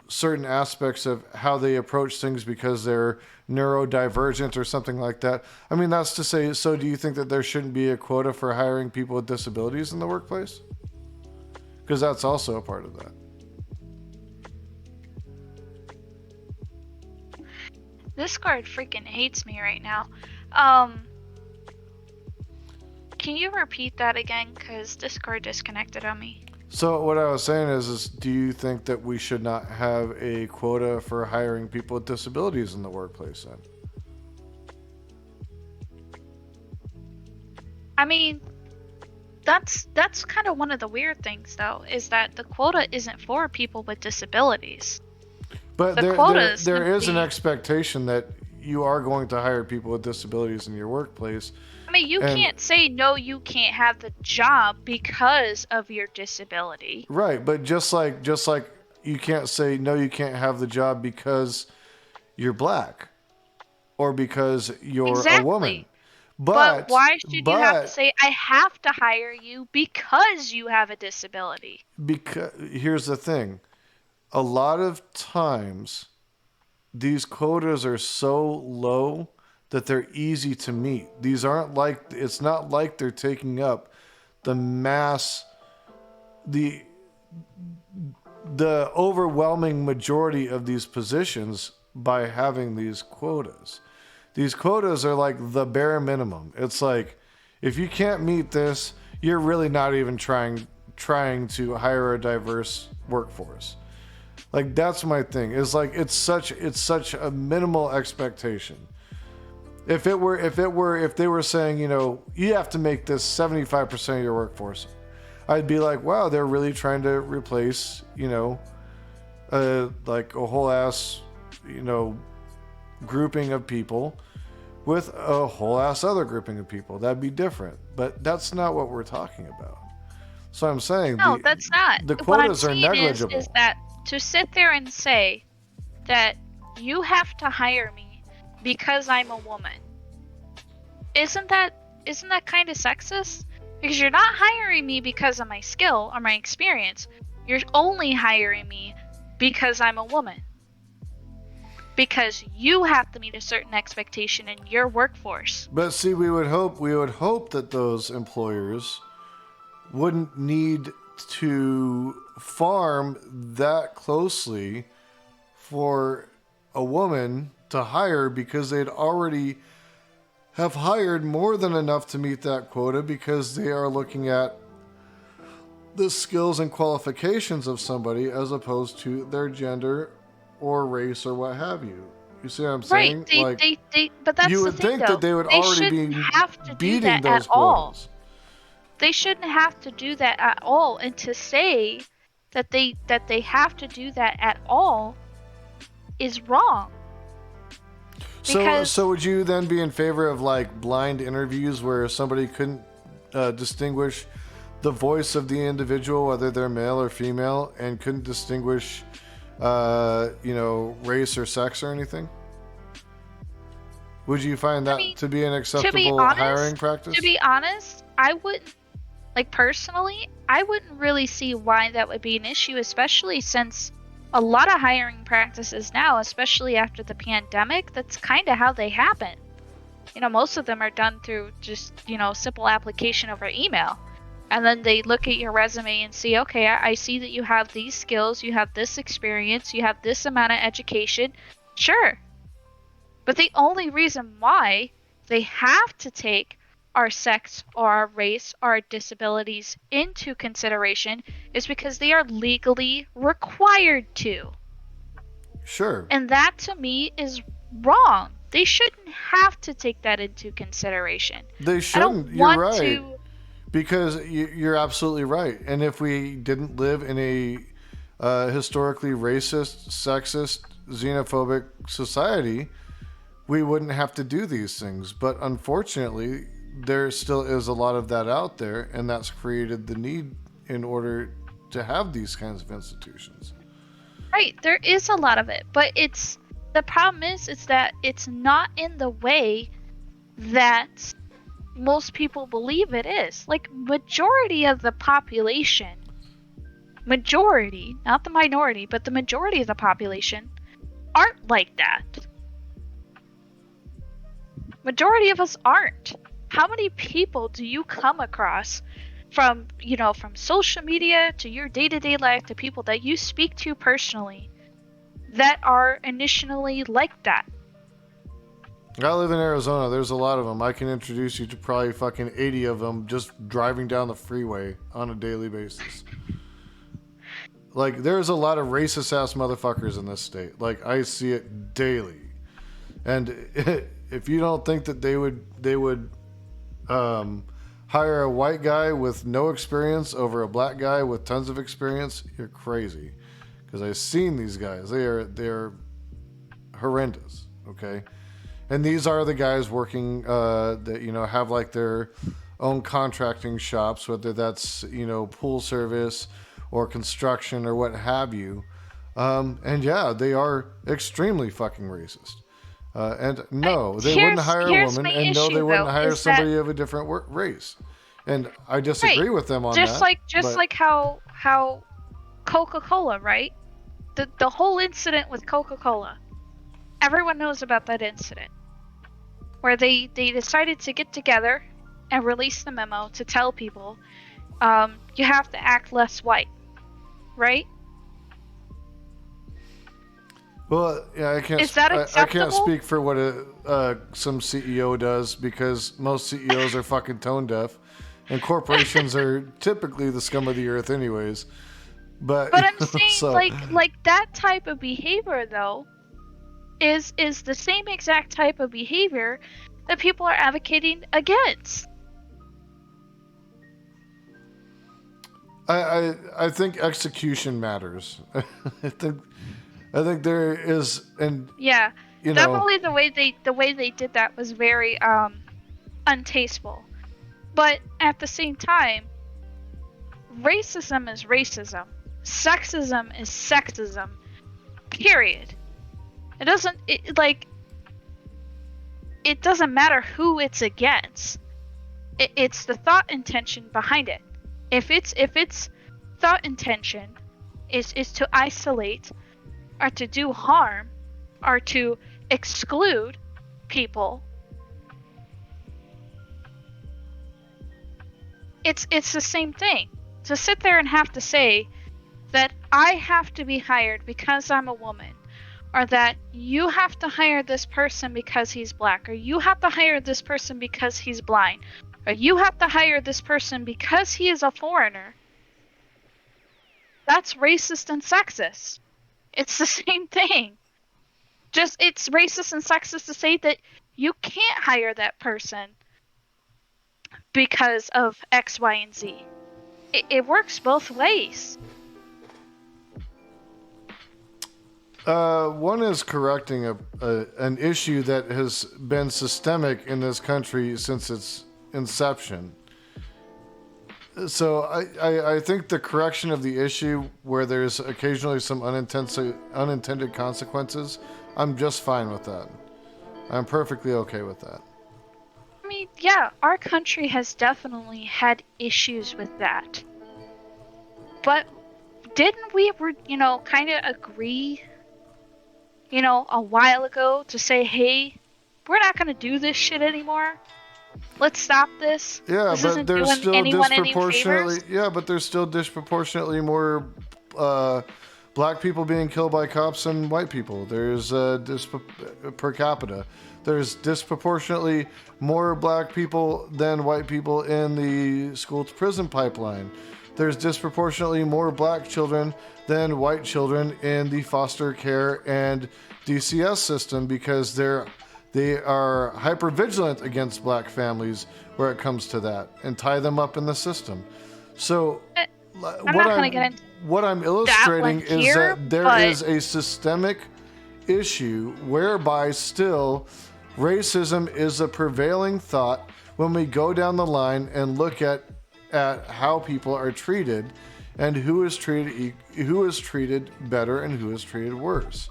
certain aspects of how they approach things because they're neurodivergent or something like that. I mean, that's to say, so do you think that there shouldn't be a quota for hiring people with disabilities in the workplace? Because that's also a part of that. Discord freaking hates me right now. Um, can you repeat that again? Because Discord disconnected on me. So what I was saying is do you think that we should not have a quota for hiring people with disabilities in the workplace then? I mean, that's kind of one of the weird things, though, is that the quota isn't for people with disabilities. But The there quota there is there is an simply. expectation that you are going to hire people with disabilities in your workplace. I mean, you And can't say no, you can't have the job because of your disability. right, but just like you can't say no, you can't have the job because you're black or because you're a woman. Exactly. But But why should you have to but say, I have to hire you because you have a disability? because here's the thing. A lot of times these quotas are so low that they're easy to meet. These aren't like it's not like they're taking up the mass the the overwhelming majority of these positions. by having these quotas. These quotas are like the bare minimum. It's like if you can't meet this, you're really not even trying to hire a diverse workforce. Like that's my thing. It's like it's such a minimal expectation. If they were saying, you have to make this 75% of your workforce, I'd be like, wow, they're really trying to replace, like a whole ass, grouping of people with a whole ass other grouping of people. That'd be different. But that's not what we're talking about. So I'm saying No, that's not. the What I'm quotas are saying is negligible. that to sit there and say that you have to hire me because I'm a woman, isn't that kind of sexist? Because you're not hiring me because of my skill or my experience. You're only hiring me because I'm a woman. Because you have to meet a certain expectation in your workforce. But see, we would hope that those employers wouldn't need to farm that closely for a woman to hire because they'd already have hired more than enough to meet that quota because they are looking at the skills and qualifications of somebody as opposed to their gender or race or what have you. You see what I'm Right. saying? Like, But that's you the would thing think that though. they would They already shouldn't be have to do beating that at those all. quotas. They shouldn't have to do that at all. And to say that they have to do that at all is wrong. So Because would you then be in favor of like blind interviews where somebody couldn't distinguish the voice of the individual, whether they're male or female, and couldn't distinguish, race or sex or anything? Would you find I that mean, to be an to be acceptable hiring honest, practice? I wouldn't, like, personally, I wouldn't really see why that would be an issue, especially since a lot of hiring practices now, especially after the pandemic, that's kind of how they happen. Most of them are done through just, simple application over email. And then they look at your resume and see, okay, I see that you have these skills, you have this experience, you have this amount of education. Sure. But the only reason why they have to take our sex or our race or our disabilities into consideration is because they are legally required to. Sure. And that to me is wrong. They shouldn't have to take that into consideration. They I don't shouldn't. You're want right. to. Because you're absolutely right. And if we didn't live in a historically racist, sexist, xenophobic society, we wouldn't have to do these things. But unfortunately, there still is a lot of that out there, and that's created the need in order to have these kinds of institutions. Right, there is a lot of it, but the problem is that it's not in the way that most people believe it is. Like, majority of the population, majority, not the minority, but the majority of the population aren't like that. Majority of us aren't. How many people do you come across from social media to your day-to-day life to people that you speak to personally that are initially like that? I live in Arizona. There's a lot of them. I can introduce you to probably fucking 80 of them just driving down the freeway on a daily basis. Like, there's a lot of racist ass motherfuckers in this state. Like, I see it daily. And if you don't think that they would hire a white guy with no experience over a black guy with tons of experience, you're crazy. Because I've seen these guys. They're horrendous. Okay, and these are the guys working that have like their own contracting shops, whether that's pool service or construction or what have you. And yeah, they are extremely fucking racist. And no, they wouldn't hire a Here's woman, my and no, they issue wouldn't though, hire is that somebody of a different race. And I right, disagree with them on just that. just But like how Coca-Cola, right? The whole incident with Coca-Cola. Everyone knows about that incident where they decided to get together and release the memo to tell people you have to act less white, right? Well, yeah, Is that I can't acceptable? speak for what some CEO does because most CEOs are fucking tone deaf, and corporations are typically the scum of the earth, anyways. But But I'm saying so like that type of behavior though is the same exact type of behavior that people are advocating against. I think execution matters. I think I think there is, and Yeah, you know, definitely the way they did that was very untasteful. But at the same time, racism is racism. Sexism is sexism. Period. It doesn't matter who it's against. It's the thought intention behind it. If its thought intention is to isolate or to do harm or to exclude people, it's the same thing. To sit there and have to say that I have to be hired because I'm a woman, or that you have to hire this person because he's black, or you have to hire this person because he's blind, or you have to hire this person because he is a foreigner, that's racist and sexist. It's the same thing. Just it's racist and sexist to say that you can't hire that person because of X, Y, and Z. It works both ways. one is correcting an issue that has been systemic in this country since its inception. So I think the correction of the issue where there's occasionally some unintended consequences, I'm just fine with that. I'm perfectly okay with that. I mean, yeah, our country has definitely had issues with that. But didn't we, kind of agree, a while ago to say, hey, we're not going to do this shit anymore? Let's stop this. Yeah, This but isn't there's doing still anyone any disproportionately. favors. Yeah, but there's still disproportionately more uh, black people being killed by cops than white people. There's per capita. There's disproportionately more black people than white people in the school to prison pipeline. There's disproportionately more black children than white children in the foster care and DCS system because they are hyper vigilant against black families where it comes to that and tie them up in the system. So Eh, I'm what not going to get I'm into what I'm that one illustrating is here, that there but is a systemic issue whereby still racism is a prevailing thought when we go down the line and look at how people are treated and who is treated better and who is treated worse.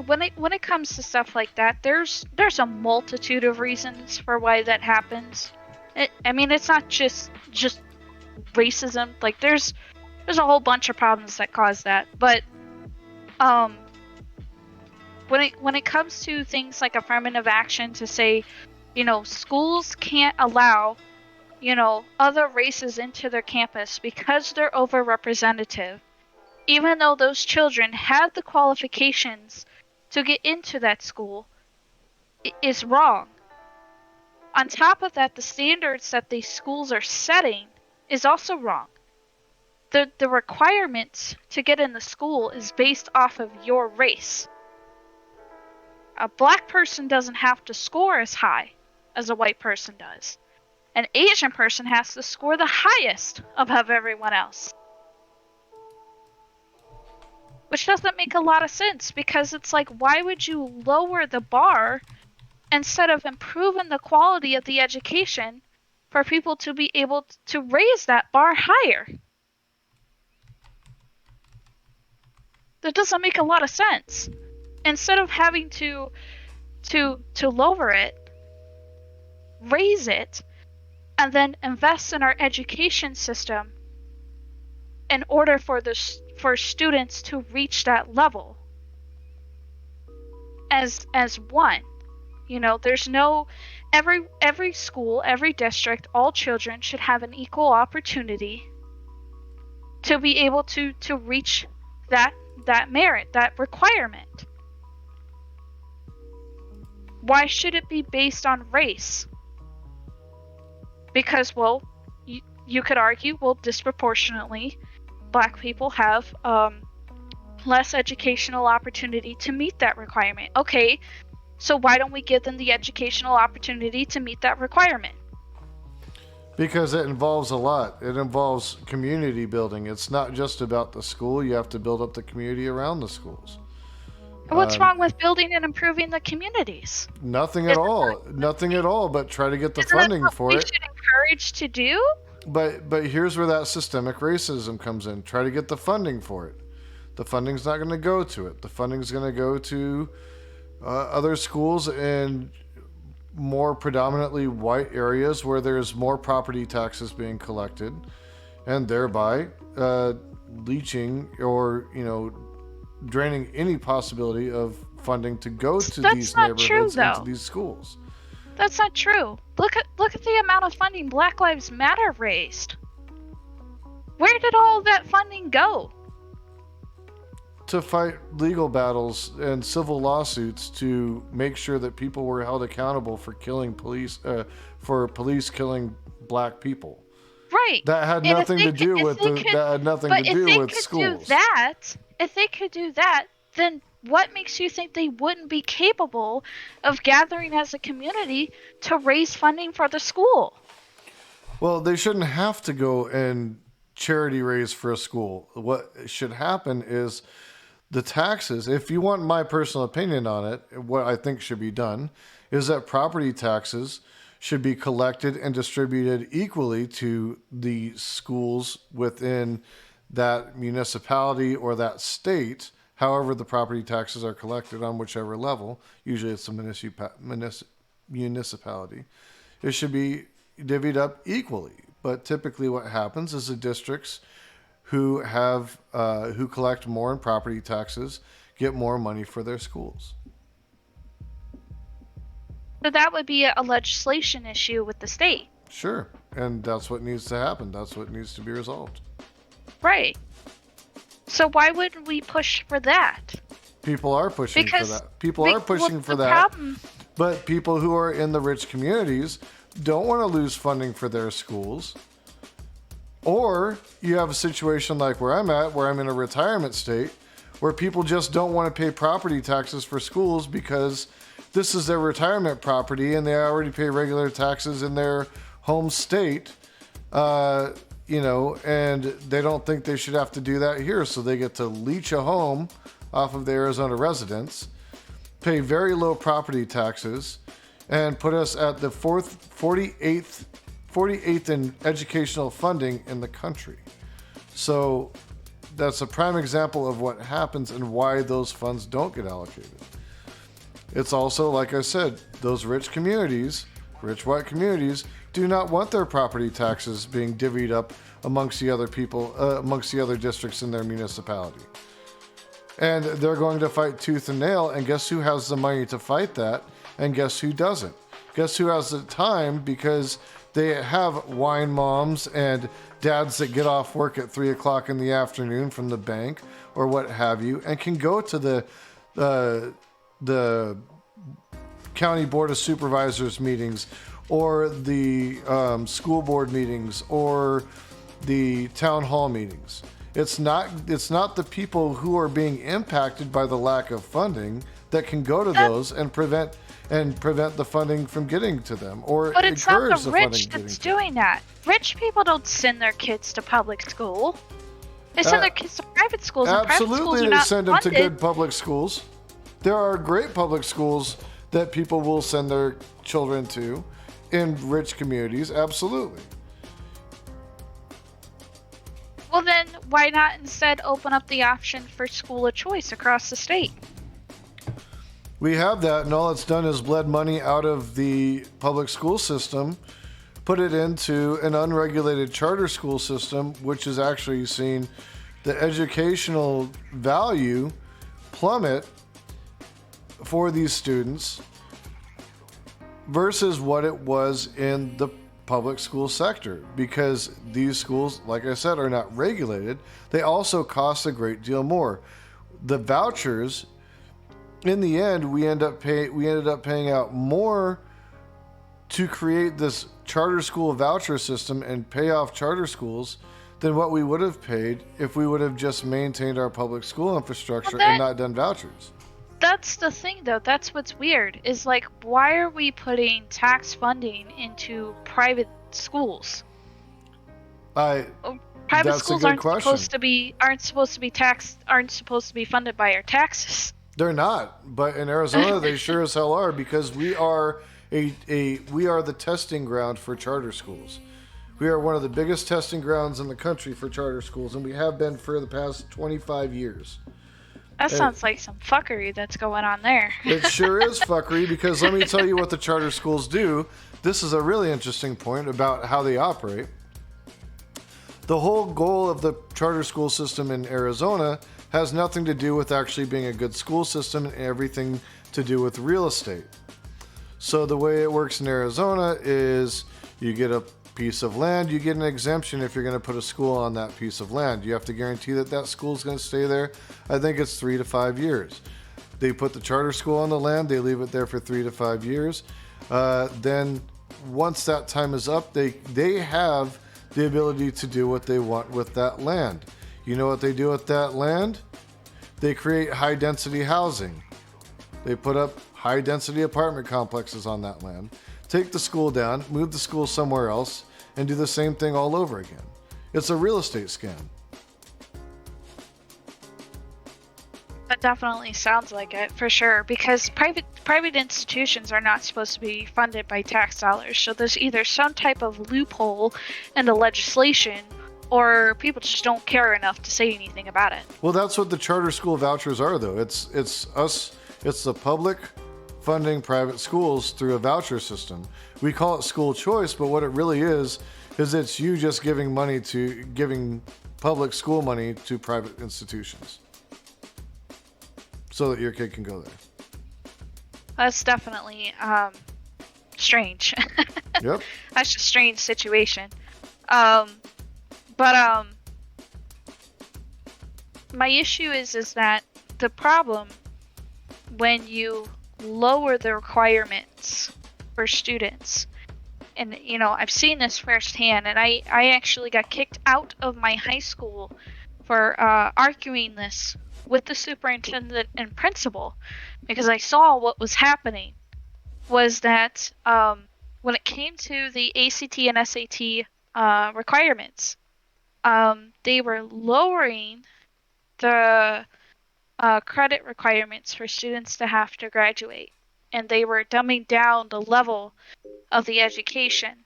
when it comes to stuff like that, there's a multitude of reasons for why that happens. I mean, it's not just racism. Like there's a whole bunch of problems that cause that. But um, when it comes to things like affirmative action, to say, schools can't allow other races into their campus because they're overrepresentative, even though those children have the qualifications to get into that school, is wrong. On top of that, the standards that these schools are setting is also wrong. The requirements to get in the school is based off of your race. A black person doesn't have to score as high as a white person does. An Asian person has to score the highest above everyone else. Which doesn't make a lot of sense because it's like, why would you lower the bar instead of improving the quality of the education for people to be able to raise that bar higher? That doesn't make a lot of sense. Instead of having to lower it, raise it, and then invest in our education system in order for students to reach that level as one. There's no every school, every district, all children should have an equal opportunity to be able to reach that merit, that requirement? Why should it be based on race? Because, well, you could argue, well, disproportionately, Black people have less educational opportunity to meet that requirement. Okay, so why don't we give them the educational opportunity to meet that requirement? Because it involves a lot. It involves community building. It's not just about the school. You have to build up the community around the schools. What's wrong with building and improving the communities? Nothing at all. Nothing at all, but try to get the Isn't that funding what for we it. should encourage to do? But here's where that systemic racism comes in. Try to get the funding for it. The funding's not going to go to it. The funding's going to go to other schools in more predominantly white areas where there's more property taxes being collected, and thereby leaching or draining any possibility of funding to go to these neighborhoods and to these schools. That's not true. Look at the amount of funding Black Lives Matter raised. Where did all that funding go? To fight legal battles and civil lawsuits to make sure that people were held accountable for killing for police killing Black people. Right. That had nothing to do with schools. If they could do that, then what makes you think they wouldn't be capable of gathering as a community to raise funding for the school? Well, they shouldn't have to go and charity raise for a school. What should happen is the taxes, if you want my personal opinion on it, what I think should be done is that property taxes should be collected and distributed equally to the schools within that municipality or that state, however the property taxes are collected on whichever level. Usually it's a municipality. It should be divvied up equally. But typically what happens is the districts who collect more in property taxes get more money for their schools. So that would be a legislation issue with the state. Sure. And that's what needs to happen. That's what needs to be resolved. Right. So why wouldn't we push for that? People are pushing for that. People are pushing for that. But people who are in the rich communities don't want to lose funding for their schools. Or you have a situation like where I'm at, where I'm in a retirement state, where people just don't want to pay property taxes for schools because this is their retirement property and they already pay regular taxes in their home state, and they don't think they should have to do that here. So they get to leech a home off of the Arizona residents, pay very low property taxes, and put us at the 48th in educational funding in the country. So that's a prime example of what happens and why those funds don't get allocated. It's also, like I said, those rich white communities, do not want their property taxes being divvied up amongst the other people, amongst the other districts in their municipality. And they're going to fight tooth and nail, and guess who has the money to fight that? And guess who doesn't? Guess who has the time? Because they have wine moms and dads that get off work at 3 o'clock in the afternoon from the bank or what have you, and can go to the county board of supervisors meetings or the school board meetings or the town hall meetings. It's not the people who are being impacted by the lack of funding that can go to those and prevent the funding from getting to them, or but it's not encourage the the funding rich getting that's to them. doing that. Rich people don't send their kids to public school. They send their kids to private schools, and private schools Absolutely, are they not send them to funded. good public schools. There are great public schools that people will send their children to in rich communities. Absolutely. Well, then why not instead open up the option for school of choice across the state? We have that, and all it's done is bled money out of the public school system, put it into an unregulated charter school system, which has actually seen the educational value plummet for these students versus what it was in the public school sector, because these schools, like I said, are not regulated. They also cost a great deal more. the vouchers, in the end, we ended up paying out more to create this charter school voucher system and pay off charter schools than what we would have paid if we would have just maintained our public school Well, infrastructure and not done vouchers. that's the thing though. That's what's weird. Is like, why are we putting tax funding into private schools? I Oh, private That's a schools good question. aren't supposed to be taxed, aren't supposed to be funded by our taxes. They're not, but in Arizona they sure as hell are because we are the testing ground for charter schools. We are one of the biggest testing grounds in the country for charter schools, and we have been for the past 25 years. That And sounds like some fuckery that's going on there. it sure is fuckery because let me tell you what the charter schools do. This is a really interesting point about how they operate. The whole goal of the charter school system in Arizona has nothing to do with actually being a good school system and everything to do with real estate. So the way it works in Arizona is you get a piece of land, you get an exemption if you're going to put a school on that piece of land. You have to guarantee that that school is going to stay there. I think it's 3 to 5 years. They put the charter school on the land, they leave it there for 3 to 5 years. Then once that time is up, they have the ability to do what they want with that land. You know what they do with that land? They create high density housing. They put up high density apartment complexes on that land, take the school down, move the school somewhere else, and do the same thing all over again. It's a real estate scam. That definitely sounds like it for sure, because private institutions are not supposed to be funded by tax dollars. So there's either some type of loophole in the legislation, or people just don't care enough to say anything about it. Well, that's what the charter school vouchers are, though. It's the public funding private schools through a voucher system. We call it school choice, but what it really is it's you just giving public school money to private institutions so that your kid can go there. That's definitely strange. Yep. That's a strange situation. Um, but my issue is that the problem when you lower the requirements for students, and I've seen this firsthand, and I actually got kicked out of my high school for arguing this with the superintendent and principal, because I saw what was happening was that when it came to the ACT and SAT requirements, they were lowering the credit requirements for students to have to graduate, and they were dumbing down the level of the education.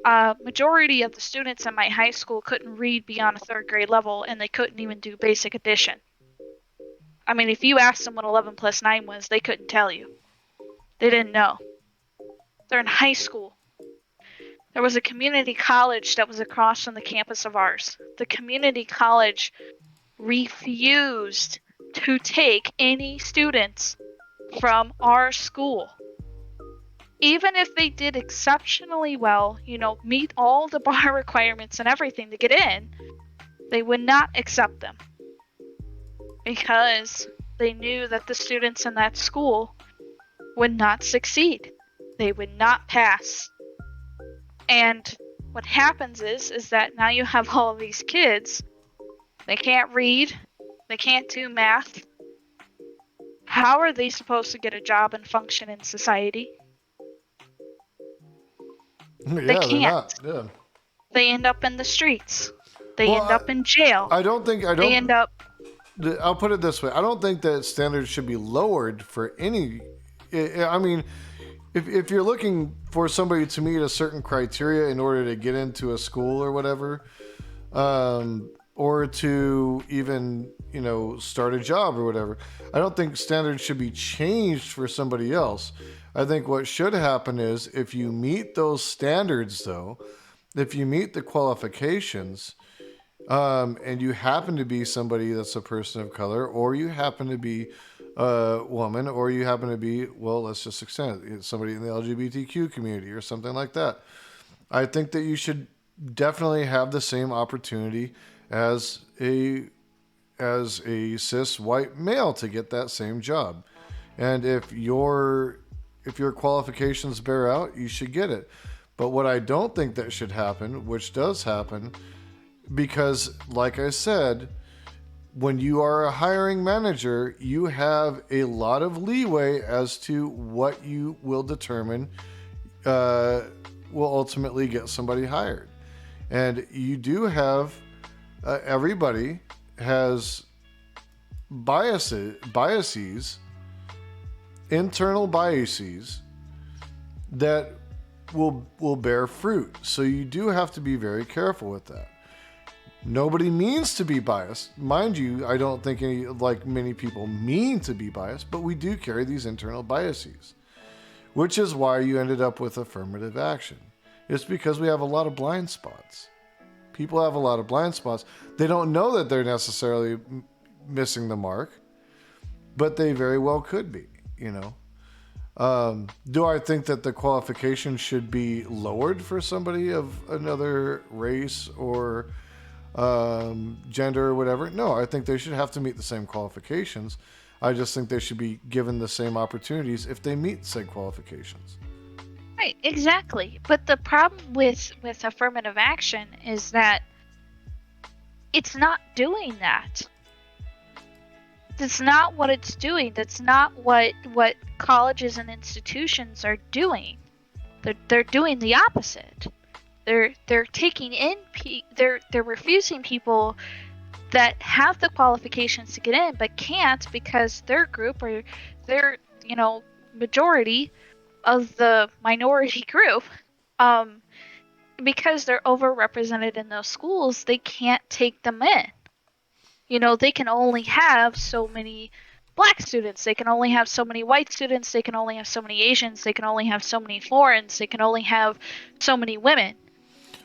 Majority of the students in my high school couldn't read beyond a third grade level, and they couldn't even do basic addition. I mean, if you asked them what 11 plus 9 was, they couldn't tell you. They didn't know. They're in high school. There was a community college that was across from the campus of ours. The community college refused to take any students from our school. Even if they did exceptionally well, meet all the bar requirements and everything to get in, they would not accept them because they knew that the students in that school would not succeed. They would not pass. And what happens is that now you have all of these kids. They can't read. They can't do math. How are they supposed to get a job and function in society? Yeah, They they're can't. not. Yeah. They end up in the streets. They Well, end up in jail. I don't think I They don't. end up. I'll put it this way: I don't think that standards should be lowered for any. I mean, if you're looking for somebody to meet a certain criteria in order to get into a school or whatever, or to even start a job or whatever, I don't think standards should be changed for somebody else. I think what should happen is if you meet those standards, though, if you meet the qualifications, and you happen to be somebody that's a person of color, or you happen to be a woman, or you happen to be, well, let's just extend it, somebody in the LGBTQ community or something like that. I think that you should definitely have the same opportunity as as a cis white male to get that same job. And if your qualifications bear out, you should get it. But what I don't think that should happen, which does happen, because like I said, when you are a hiring manager, you have a lot of leeway as to what you will determine uh, will ultimately get somebody hired. And you do have everybody has biases, internal biases that will bear fruit. So you do have to be very careful with that. Nobody means to be biased, mind you. I don't think many people mean to be biased, but we do carry these internal biases, which is why you ended up with affirmative action. It's because we have a lot of blind spots. People have a lot of blind spots. They don't know that they're necessarily missing the mark, but they very well could be, you know. Do I think that the qualification should be lowered for somebody of another race or gender or whatever? No, I think they should have to meet the same qualifications. I just think they should be given the same opportunities if they meet said qualifications. Right, exactly. But the problem with affirmative action is that it's not doing that. That's not what it's doing. That's not what colleges and institutions are doing. They're doing the opposite. They're taking in they're refusing people that have the qualifications to get in but can't because their group or their majority of the minority group, because they're overrepresented in those schools, they can't take them in. They can only have so many black students, they can only have so many white students, they can only have so many Asians, they can only have so many foreigners, they can only have so many women.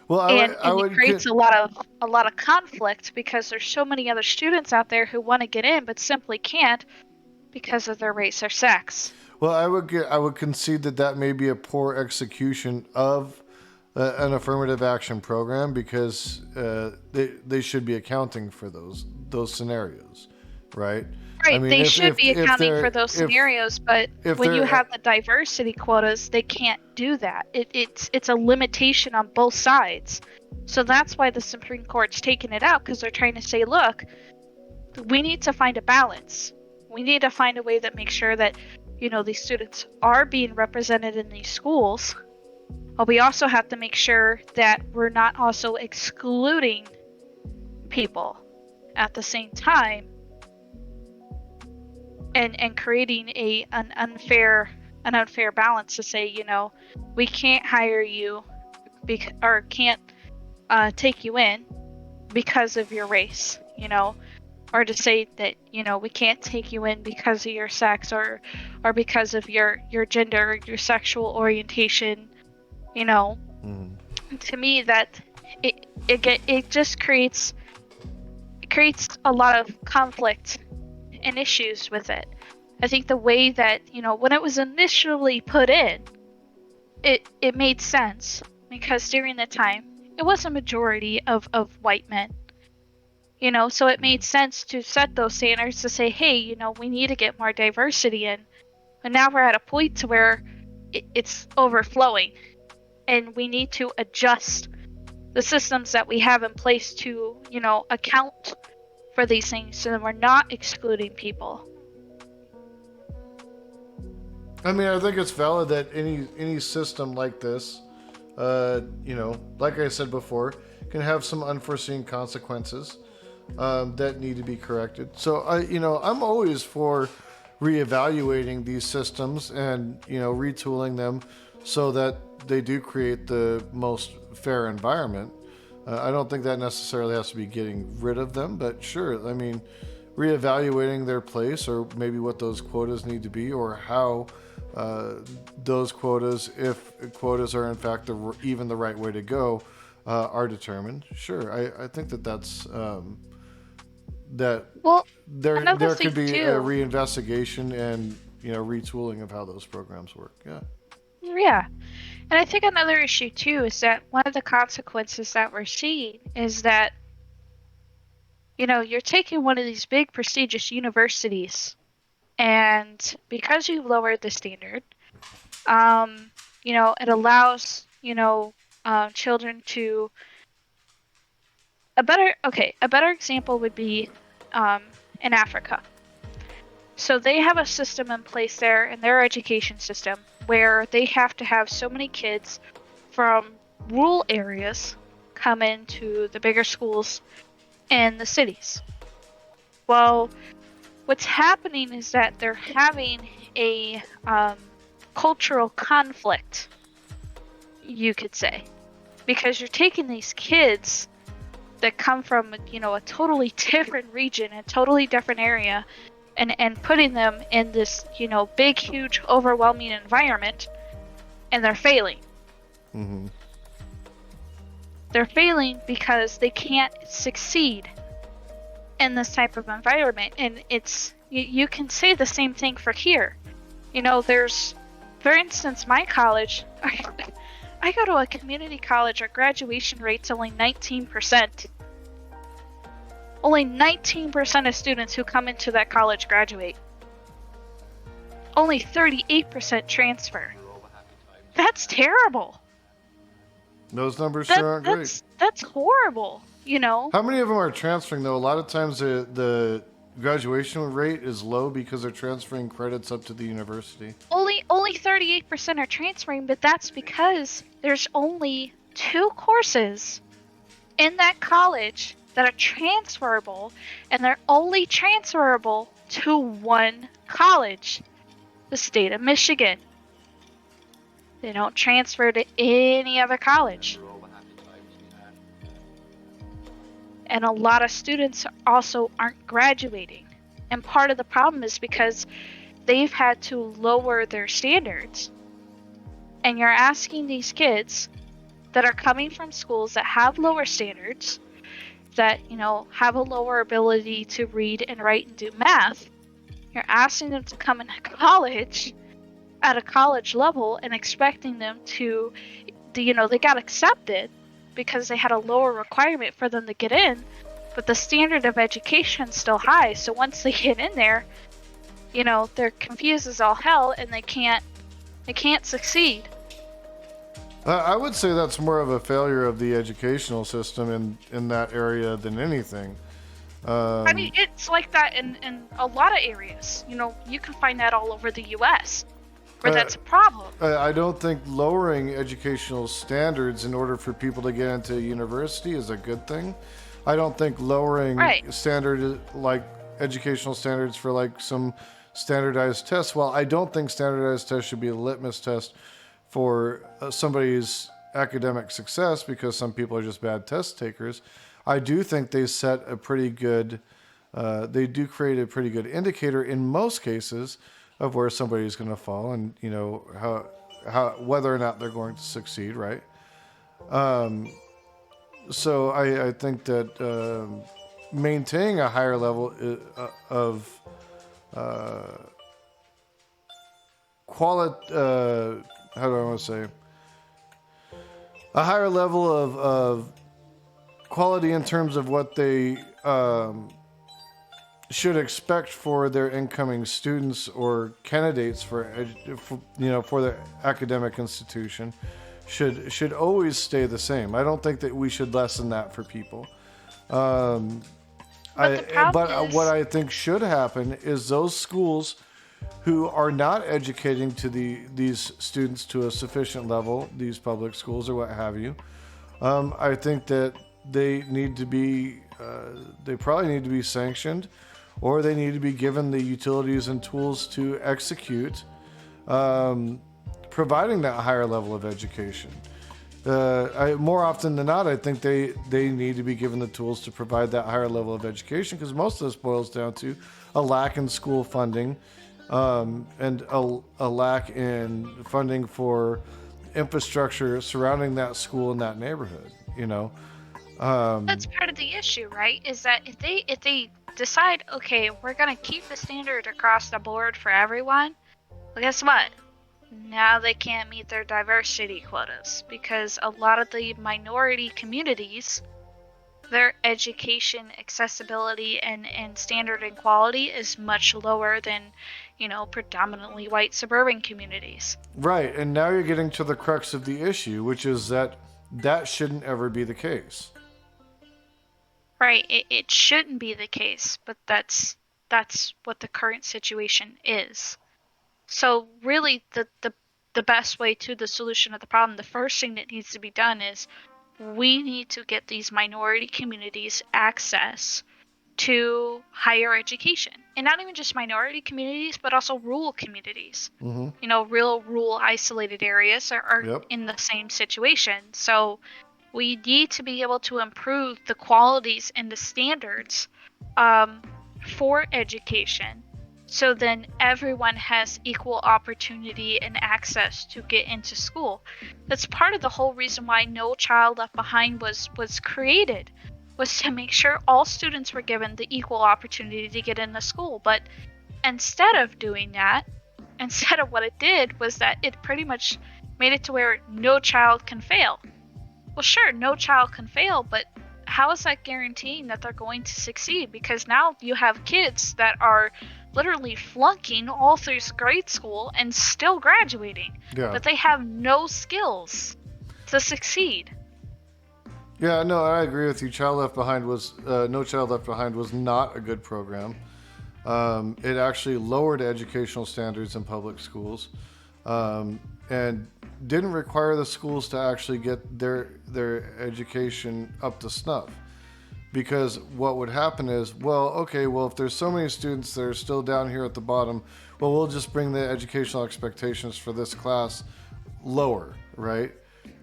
Well, And it creates a lot of conflict because there's so many other students out there who want to get in but simply can't because of their race or sex. well, I would concede that that may be a poor execution of an affirmative action program because they should be accounting for those scenarios, right? I Right, mean, they should be if accounting for they're those scenarios, but if when you they're have the diversity quotas, they can't do that. It's a limitation on both sides. So that's why the Supreme Court's taking it out, because they're trying to say, look, we need to find a balance. We need to find a way that makes sure that, these students are being represented in these schools, but we also have to make sure that we're not also excluding people at the same time and creating an unfair balance to say, we can't hire you or can't take you in because of your race, or to say that we can't take you in because of your sex or because of your gender or your sexual orientation. you know mm, to me, that it just creates a lot of conflict and issues with it. I think the way that, when it was initially put in, it made sense because during the time it was a majority of white men. So it made sense to set those standards to say, hey, we need to get more diversity in. But now we're at a point to where it's overflowing, and we need to adjust the systems that we have in place to, account for these things so that we're not excluding people. I mean, I think it's valid that any system like this, like I said before, can have some unforeseen consequences that need to be corrected. So I'm always for reevaluating these systems and retooling them so that they do create the most fair environment. I don't think that necessarily has to be getting rid of them, but sure. I mean, reevaluating their place or maybe what those quotas need to be or how those quotas, if quotas are in fact even the right way to go, are determined. Sure, I think that's that Well, another there thing could be a too. reinvestigation and retooling of how those programs work. Yeah. Yeah. And I think another issue too is that one of the consequences that we're seeing is that You're taking one of these big prestigious universities, and because you've lowered the standard, um, it allows, children to a better example would be in Africa. So they have a system in place there in their education system where they have to have so many kids from rural areas come into the bigger schools in the cities. Well, what's happening is that they're having a cultural conflict, you could say, because you're taking these kids that come from, a totally different region, a totally different area, and putting them in this, big, huge, overwhelming environment, and they're failing. Mm-hmm. They're failing because they can't succeed in this type of environment. And you can say the same thing for here. There's, for instance, my college, I go to a community college, our graduation rate's only 19%. Only 19% of students who come into that college graduate. Only 38% transfer. That's terrible. Those numbers sure aren't great. That's horrible, How many of them are transferring, though? A lot of times the graduation rate is low because they're transferring credits up to the university. Only 38% are transferring, but that's because there's only 2 courses in that college that are transferable, and they're only transferable to one college, the state of Michigan. They don't transfer to any other college. And a lot of students also aren't graduating. And part of the problem is because they've had to lower their standards. And you're asking these kids that are coming from schools that have lower standards, that, have a lower ability to read and write and do math. You're asking them to come into college at a college level and expecting them to, they got accepted because they had a lower requirement for them to get in, but the standard of education is still high. So once they get in there, they're confused as all hell, and they can't succeed. I would say that's more of a failure of the educational system in that area than anything. I mean, it's like that in a lot of areas. You can find that all over the U.S. where that's a problem. I don't think lowering educational standards in order for people to get into university is a good thing. I don't think lowering educational standards for like some standardized tests. Well, I don't think standardized tests should be a litmus test for somebody's academic success because some people are just bad test takers. I do think they set a pretty good, they do create a pretty good indicator in most cases of where somebody's going to fall and how whether or not they're going to succeed, right? So I think that maintaining a higher level of quality, how do I want to say, a higher level of quality in terms of what they should expect for their incoming students or candidates for their academic institution should always stay the same. I don't think that we should lessen that for people. But What I think should happen is those schools who are not educating to these students to a sufficient level, these public schools or what have you, I think that they need to be, they probably need to be sanctioned, or they need to be given the utilities and tools to execute, providing that higher level of education. More often than not, I think they need to be given the tools to provide that higher level of education, because most of this boils down to a lack in school funding, and a lack in funding for infrastructure surrounding that school and that neighborhood. That's part of the issue, right? Is that if they decide, okay, we're gonna keep the standard across the board for everyone, well, guess what? Now they can't meet their diversity quotas because a lot of the minority communities their education accessibility and standard and quality is much lower than, predominantly white suburban communities. Right, and now you're getting to the crux of the issue, which is that that shouldn't ever be the case. Right, it shouldn't be the case, but that's what the current situation is. So really the best way to the solution of the problem, the first thing that needs to be done is we need to get these minority communities access to higher education. And not even just minority communities, but also rural communities. Mm-hmm. Real rural isolated areas are Yep. in the same situation. So we need to be able to improve the qualities and the standards um, for education so then everyone has equal opportunity and access to get into school. That's part of the whole reason why No Child Left Behind was created, was to make sure all students were given the equal opportunity to get into school. But instead of doing that, instead of what it did was that it pretty much made it to where no child can fail. Well, sure, no child can fail, but how is that guaranteeing that they're going to succeed? Because now you have kids that are literally flunking all through grade school and still graduating, Yeah. but they have no skills to succeed. Yeah, no, I agree with you. Child Left Behind was No Child Left Behind was not a good program. It actually lowered educational standards in public schools, and didn't require the schools to actually get their education up to snuff. Because what would happen is, well, okay, well, if there's so many students that are still down here at the bottom, well, we'll just bring the educational expectations for this class lower, right?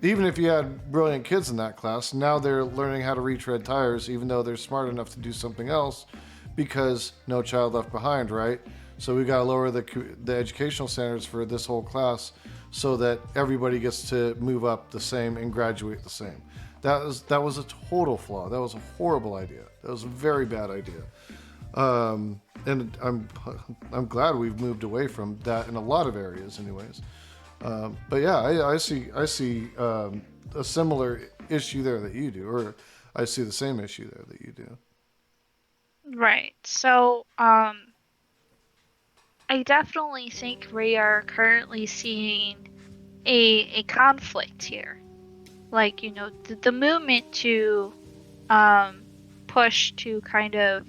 Even if you had brilliant kids in that class, now they're learning how to retread tires, even though they're smart enough to do something else, because no child left behind, right? So we got to lower the educational standards for this whole class, so that everybody gets to move up the same and graduate the same. That was a total flaw. That was a horrible idea. That was a very bad idea. And I'm glad we've moved away from that in a lot of areas, anyways. But yeah, I see a similar issue there that you do, or I see the same issue there that you do. Right. So, I definitely think we are currently seeing a conflict here. Like, the movement to um push to kind of,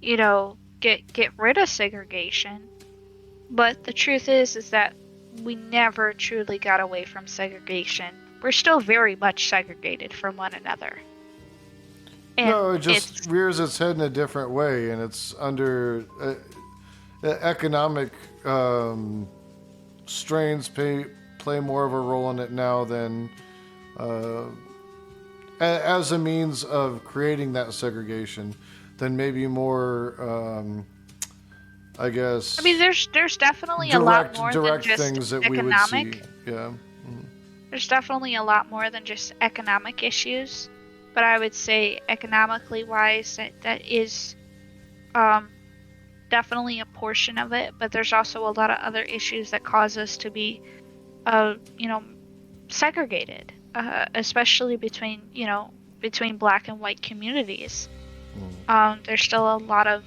get rid of segregation. But the truth is that we never truly got away from segregation. We're still very much segregated from one another. No, And it just it's rears its head in a different way, and it's under economic strains play more of a role in it now than uh, as a means of creating that segregation than maybe more, I I mean, guess, there's definitely a lot direct more than direct just things that we would see. economic. Yeah. There's definitely a lot more than just economic issues, but I would say economically wise that is um definitely a portion of it, but there's also a lot of other issues that cause us to be uh you know segregated, especially between black and white communities. There's still a lot of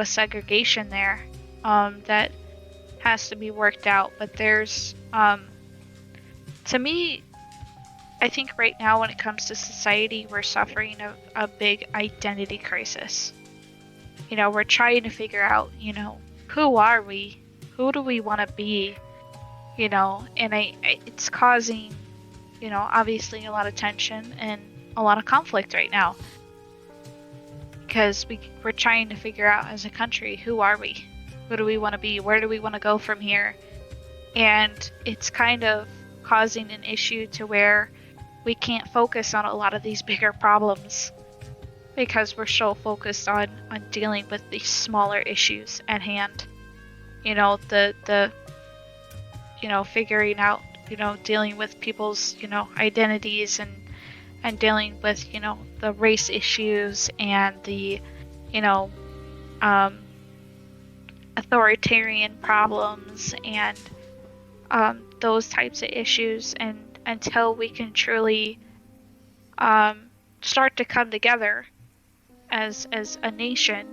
segregation there that has to be worked out, but there's to me, I think right now when it comes to society, we're suffering a big identity crisis. We're trying to figure out, who are we? Who do we want to be? And it's causing, obviously a lot of tension and a lot of conflict right now because we're trying to figure out as a country, who are we? Who do we want to be? Where do we want to go from here? And it's kind of causing an issue to where we can't focus on a lot of these bigger problems because we're so focused on dealing with these smaller issues at hand. The figuring out, dealing with people's, identities and dealing with, the race issues and the, you know, um, authoritarian problems and those types of issues. And until we can truly start to come together as a nation,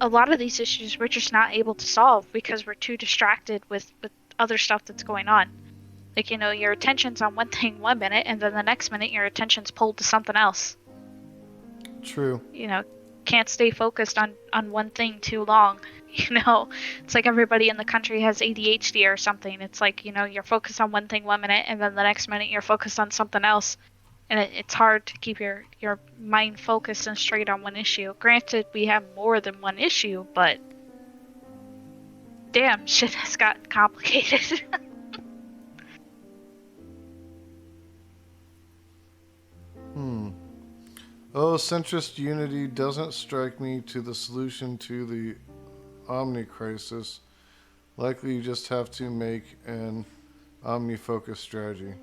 a lot of these issues we're just not able to solve because we're too distracted with other stuff that's going on. Like, your attention's on one thing 1 minute, and then the next minute your attention's pulled to something else. True. You know, can't stay focused on one thing too long. It's like everybody in the country has ADHD or something. It's like, you're focused on one thing 1 minute, and then the next minute you're focused on something else. And it's hard to keep your mind focused and straight on one issue. Granted, we have more than one issue, but damn, shit has gotten complicated. Oh, centrist unity doesn't strike me to the solution to the omni crisis. Likely you just have to make an omni-focused strategy.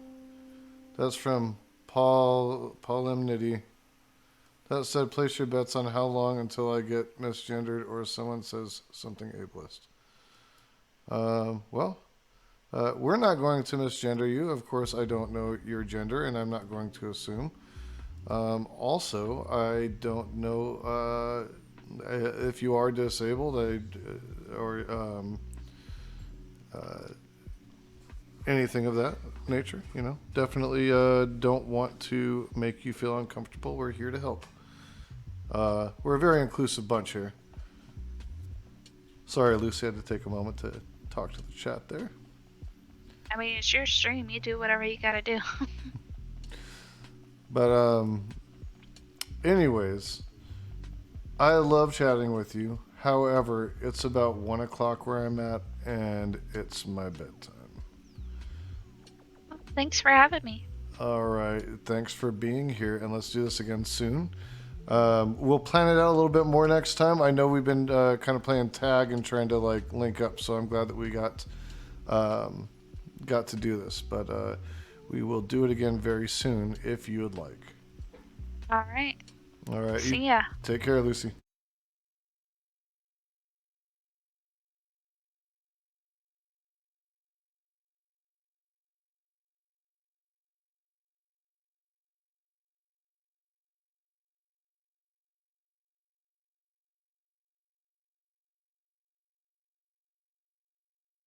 That's from Paul Imnity. That said, place your bets on how long until I get misgendered or someone says something ableist. Well, we're not going to misgender you. Of course, I don't know your gender, and I'm not going to assume. Also, I don't know if you are disabled or anything of that nature. Definitely don't want to make you feel uncomfortable. We're here to help. We're a very inclusive bunch here. Sorry, Lucy had to take a moment to talk to the chat there. I mean, it's your stream. You do whatever you gotta do. But anyways, I love chatting with you. However, it's about 1 o'clock where I'm at, and it's my bedtime. Thanks for having me. All right, thanks for being here, and let's do this again soon. We'll plan it out a little bit more next time. I know we've been kind of playing tag and trying to link up, so I'm glad that we got to do this. But we will do it again very soon if you would like. All right. All right, See ya. take care, Lucy.